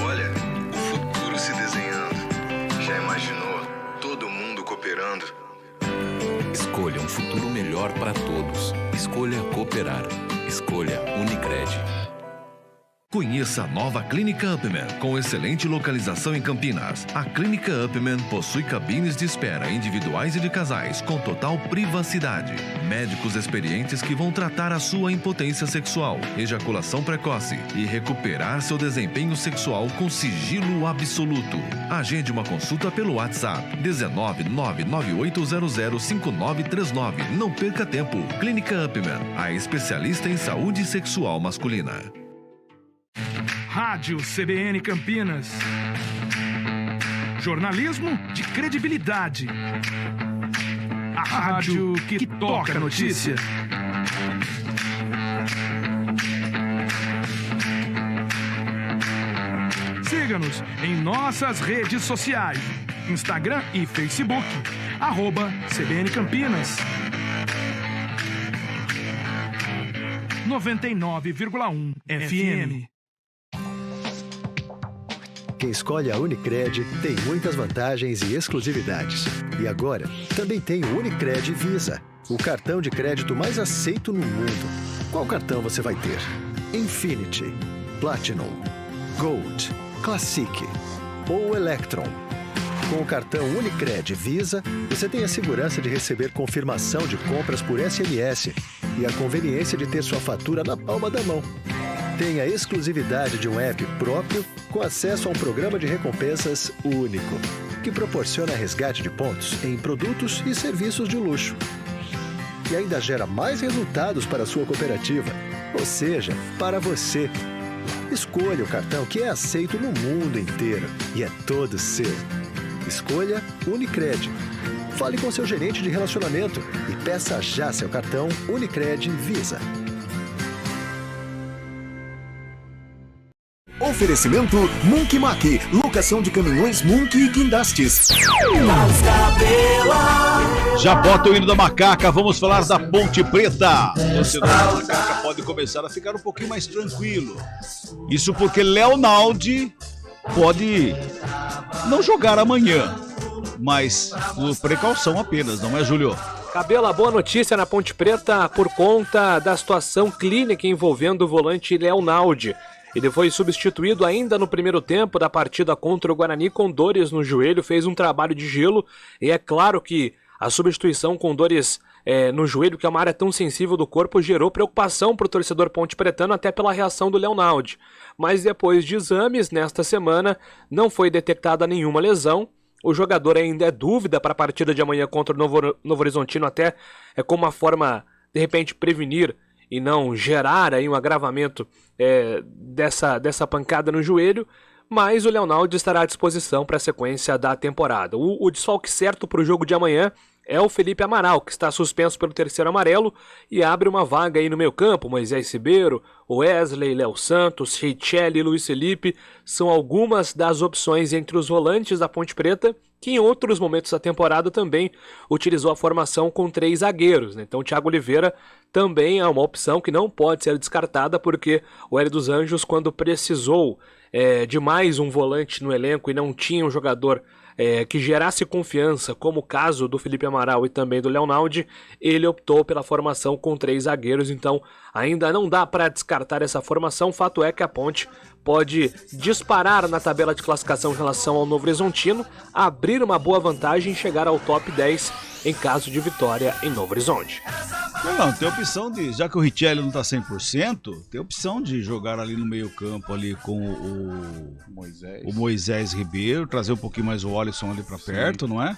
Olha, o futuro se desenhando. Já imaginou todo mundo cooperando? Escolha um futuro melhor para todos. Escolha cooperar. Escolha Unicred. Conheça a nova Clínica Upman, com excelente localização em Campinas. A Clínica Upman possui cabines de espera individuais e de casais, com total privacidade. Médicos experientes que vão tratar a sua impotência sexual, ejaculação precoce e recuperar seu desempenho sexual com sigilo absoluto. Agende uma consulta pelo WhatsApp 19998005939. Não perca tempo. Clínica Upman, a especialista em saúde sexual masculina. Rádio CBN Campinas. Jornalismo de credibilidade. A rádio que toca a notícia. Siga-nos em nossas redes sociais. Instagram e Facebook. @CBN Campinas. 99,1 FM. Quem escolhe a Unicred tem muitas vantagens e exclusividades. E agora, também tem o Unicred Visa, o cartão de crédito mais aceito no mundo. Qual cartão você vai ter? Infinity, Platinum, Gold, Classic ou Electron? Com o cartão Unicred Visa, você tem a segurança de receber confirmação de compras por SMS e a conveniência de ter sua fatura na palma da mão. Tem a exclusividade de um app próprio com acesso a um programa de recompensas único. que proporciona resgate de pontos em produtos e serviços de luxo. E ainda gera mais resultados para a sua cooperativa, ou seja, para você. Escolha o cartão que é aceito no mundo inteiro e é todo seu. Escolha Unicred. Fale com seu gerente de relacionamento e peça já seu cartão Unicred Visa. Oferecimento Munk Maqui, locação de caminhões Munk e guindastes. Já bota o hino da macaca, vamos falar da Ponte Preta. O torcedor da macaca pode começar a ficar um pouquinho mais tranquilo. Isso porque Leonaldi pode não jogar amanhã, mas por precaução apenas, não é, Júlio? Cabela, boa notícia na Ponte Preta por conta da situação clínica envolvendo o volante Leonaldi. Ele foi substituído ainda no primeiro tempo da partida contra o Guarani com dores no joelho, fez um trabalho de gelo e é claro que a substituição com dores no joelho, que é uma área tão sensível do corpo, gerou preocupação para o torcedor ponte-pretano até pela reação do Leonaldi. Mas depois de exames, nesta semana, não foi detectada nenhuma lesão. O jogador ainda é dúvida para a partida de amanhã contra o Novo Horizontino, até como uma forma, de repente, prevenir e não gerar aí um agravamento dessa pancada no joelho, mas o Leonaldi estará à disposição para a sequência da temporada. O desfalque certo para o jogo de amanhã é o Felipe Amaral, que está suspenso pelo terceiro amarelo e abre uma vaga aí no meio campo. Moisés Ribeiro, Wesley, Léo Santos, Richelli e Luiz Felipe são algumas das opções entre os volantes da Ponte Preta, que em outros momentos da temporada também utilizou a formação com 3 zagueiros, né? Então o Thiago Oliveira também é uma opção que não pode ser descartada, porque o Hélio dos Anjos, quando precisou de mais um volante no elenco e não tinha um jogador que gerasse confiança, como o caso do Felipe Amaral e também do Leonaldi, ele optou pela formação com 3 zagueiros, então ainda não dá para descartar essa formação. O fato é que a Ponte pode disparar na tabela de classificação em relação ao Novo Horizontino, abrir uma boa vantagem e chegar ao top 10 em caso de vitória em Novo Horizonte. Não, tem a opção de, já que o Richelli não tá 100%, tem a opção de jogar ali no meio campo ali com o Moisés Ribeiro, trazer um pouquinho mais o Alisson ali para perto, não é?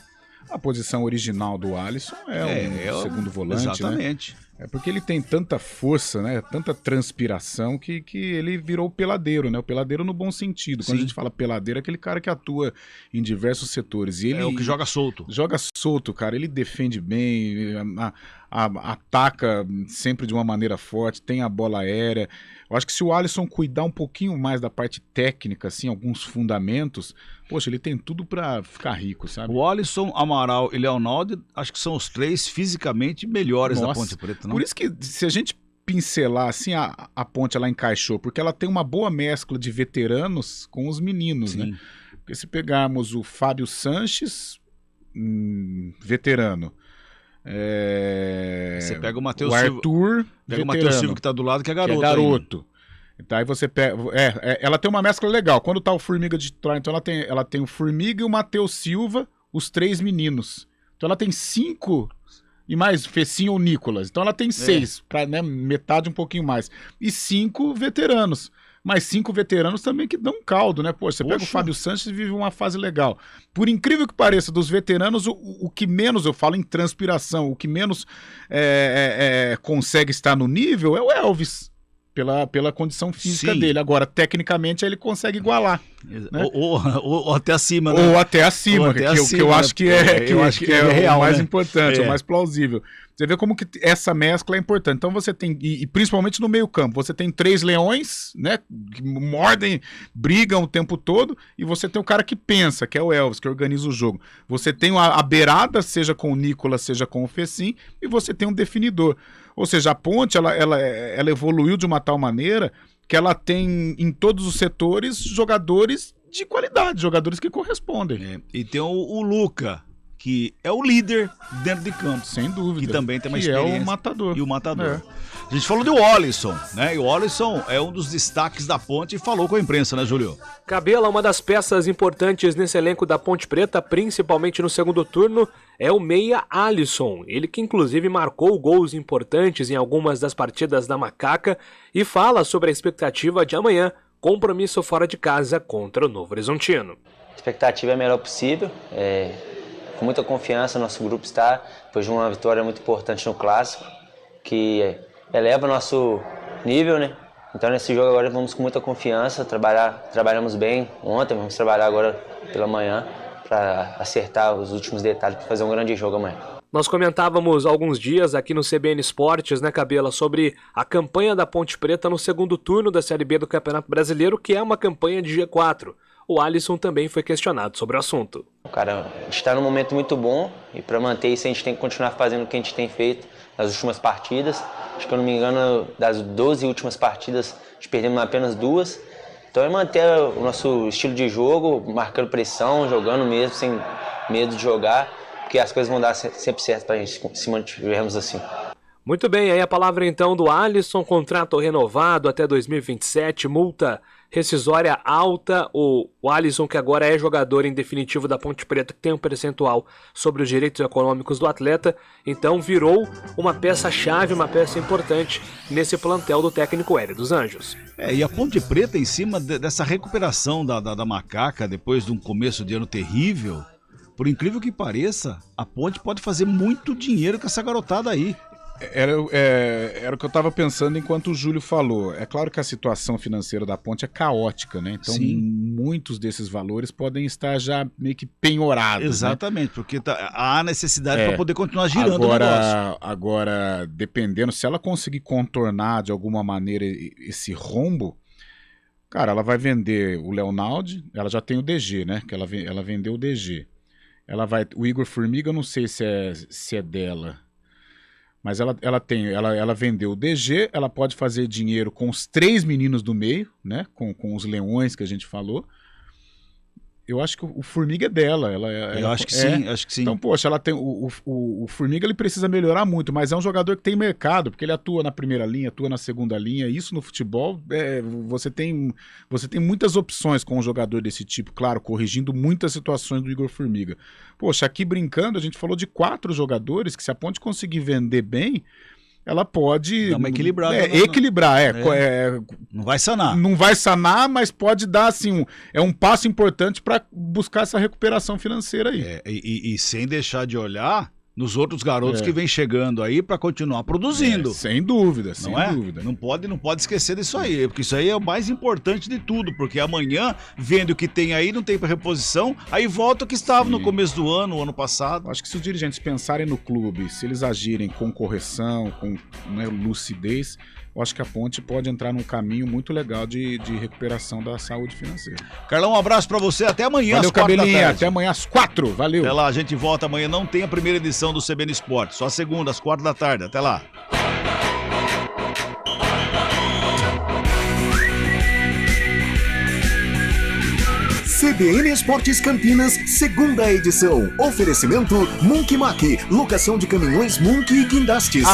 A posição original do Alisson é o segundo volante, exatamente. Né? É porque ele tem tanta força, né? Tanta transpiração que ele virou peladeiro, né? O peladeiro no bom sentido. Quando a gente fala peladeiro, é aquele cara que atua em diversos setores. E ele é o que joga solto. Joga solto, cara. Ele defende bem, ataca sempre de uma maneira forte, tem a bola aérea. Eu acho que se o Alisson cuidar um pouquinho mais da parte técnica, assim, alguns fundamentos, poxa, ele tem tudo pra ficar rico, sabe? O Alisson, Amaral e Leonaldi, acho que são os 3 fisicamente melhores da Ponte Preta, não? Por isso que se a gente pincelar assim, a Ponte ela encaixou, porque ela tem uma boa mescla de veteranos com os meninos, né? Porque se pegarmos o Fábio Sanches, veterano, você pega o Matheus Silva, Arthur, pega o Matheus Silva que tá do lado, que é garoto. Então aí você pega, ela tem uma mescla legal. Quando tá o Formiga de Troia, então ela tem o Formiga e o Matheus Silva, os 3 meninos. Então ela tem 5 e mais Fecinho ou Nicolas. Então ela tem 6, pra, né, metade um pouquinho mais. E 5 veteranos. Mas 5 veteranos também que dão caldo, né? Pô, você pega o Fábio Sanches e vive uma fase legal. Por incrível que pareça, dos veteranos, o que menos, eu falo em transpiração, o que menos consegue estar no nível é o Elvis. Pela condição física dele. Agora, tecnicamente, ele consegue igualar. Né? Ou até acima, né? Ou até acima, que eu acho que é real, o mais importante, o mais plausível. Você vê como que essa mescla é importante. Então você tem, e principalmente no meio campo, você tem 3 leões, né, que mordem, brigam o tempo todo, e você tem o cara que pensa, que é o Elvis, que organiza o jogo. Você tem a beirada, seja com o Nicolas, seja com o Fecim, e você tem um definidor. Ou seja, a Ponte, ela evoluiu de uma tal maneira que ela tem em todos os setores jogadores de qualidade, jogadores que correspondem. E tem o Luca, que é o líder dentro de campo. Sem dúvida. Que também tem uma que experiência. É o matador. E o matador. A gente falou do Alisson, né? E o Alisson é um dos destaques da Ponte e falou com a imprensa, né, Júlio? Cabela, uma das peças importantes nesse elenco da Ponte Preta, principalmente no segundo turno, é o meia Alisson. Ele que inclusive marcou gols importantes em algumas das partidas da Macaca e fala sobre a expectativa de amanhã, compromisso fora de casa contra o Novo Horizontino. A expectativa é a melhor possível, com muita confiança nosso grupo está, depois de uma vitória muito importante no Clássico, que eleva o nosso nível, né? Então nesse jogo agora vamos com muita confiança, trabalhamos bem ontem, vamos trabalhar agora pela manhã para acertar os últimos detalhes para fazer um grande jogo amanhã. Nós comentávamos há alguns dias aqui no CBN Esportes, né, Cabela, sobre a campanha da Ponte Preta no segundo turno da Série B do Campeonato Brasileiro, que é uma campanha de G4. O Alisson também foi questionado sobre o assunto. Cara, a gente está num momento muito bom e para manter isso a gente tem que continuar fazendo o que a gente tem feito nas últimas partidas. Acho que, eu não me engano, das 12 últimas partidas, a gente perdemos apenas 2. Então é manter o nosso estilo de jogo, marcando pressão, jogando mesmo, sem medo de jogar, porque as coisas vão dar sempre certo para a gente se mantivermos assim. Muito bem, aí a palavra então do Alisson, contrato renovado até 2027, multa rescisória alta. O Alisson, que agora é jogador em definitivo da Ponte Preta, que tem um percentual sobre os direitos econômicos do atleta, então virou uma peça-chave, uma peça importante nesse plantel do técnico Hélio dos Anjos. E a Ponte Preta, em cima dessa recuperação da Macaca, depois de um começo de ano terrível, por incrível que pareça, a Ponte pode fazer muito dinheiro com essa garotada aí. Era o que eu estava pensando enquanto o Júlio falou. É claro que a situação financeira da Ponte é caótica, né? Então, muitos desses valores podem estar já meio que penhorados. Exatamente, né? Porque há necessidade para poder continuar girando o negócio. Agora, dependendo, se ela conseguir contornar de alguma maneira esse rombo, cara, ela vai vender o Leonaldi, ela já tem o DG, né? Que ela vendeu o DG. O Igor Formiga, eu não sei se é dela. Mas ela vendeu o DG, ela pode fazer dinheiro com os 3 meninos do meio, né? Com os leões que a gente falou. Eu acho que o Formiga é dela. Eu acho que sim, acho que sim. Então, poxa, ela tem o Formiga, ele precisa melhorar muito, mas é um jogador que tem mercado, porque ele atua na primeira linha, atua na segunda linha. Isso no futebol, você tem muitas opções com um jogador desse tipo, claro, corrigindo muitas situações do Igor Formiga. Poxa, aqui brincando, a gente falou de 4 jogadores que, se a Ponte conseguir vender bem, ela pode dar uma equilibrada. Não vai sanar. Não vai sanar, mas pode dar assim, um passo importante para buscar essa recuperação financeira aí. E sem deixar de olhar nos outros garotos que vêm chegando aí para continuar produzindo. Sem dúvida, sem dúvida. Não pode esquecer disso aí, porque isso aí é o mais importante de tudo, porque amanhã, vendo o que tem aí, não tem para reposição, aí volta o que estava no começo do ano passado. Acho que se os dirigentes pensarem no clube, se eles agirem com correção, com lucidez, eu acho que a Ponte pode entrar num caminho muito legal de recuperação da saúde financeira. Carlão, um abraço pra você, até amanhã às 4 da tarde. Até amanhã às 4, valeu. Até lá, a gente volta amanhã, não tem a primeira edição do CBN Esporte, só a segunda, às 4 da tarde, até lá. CBN Esportes Campinas, segunda edição. Oferecimento Munk Mac, locação de caminhões Munk e guindastes.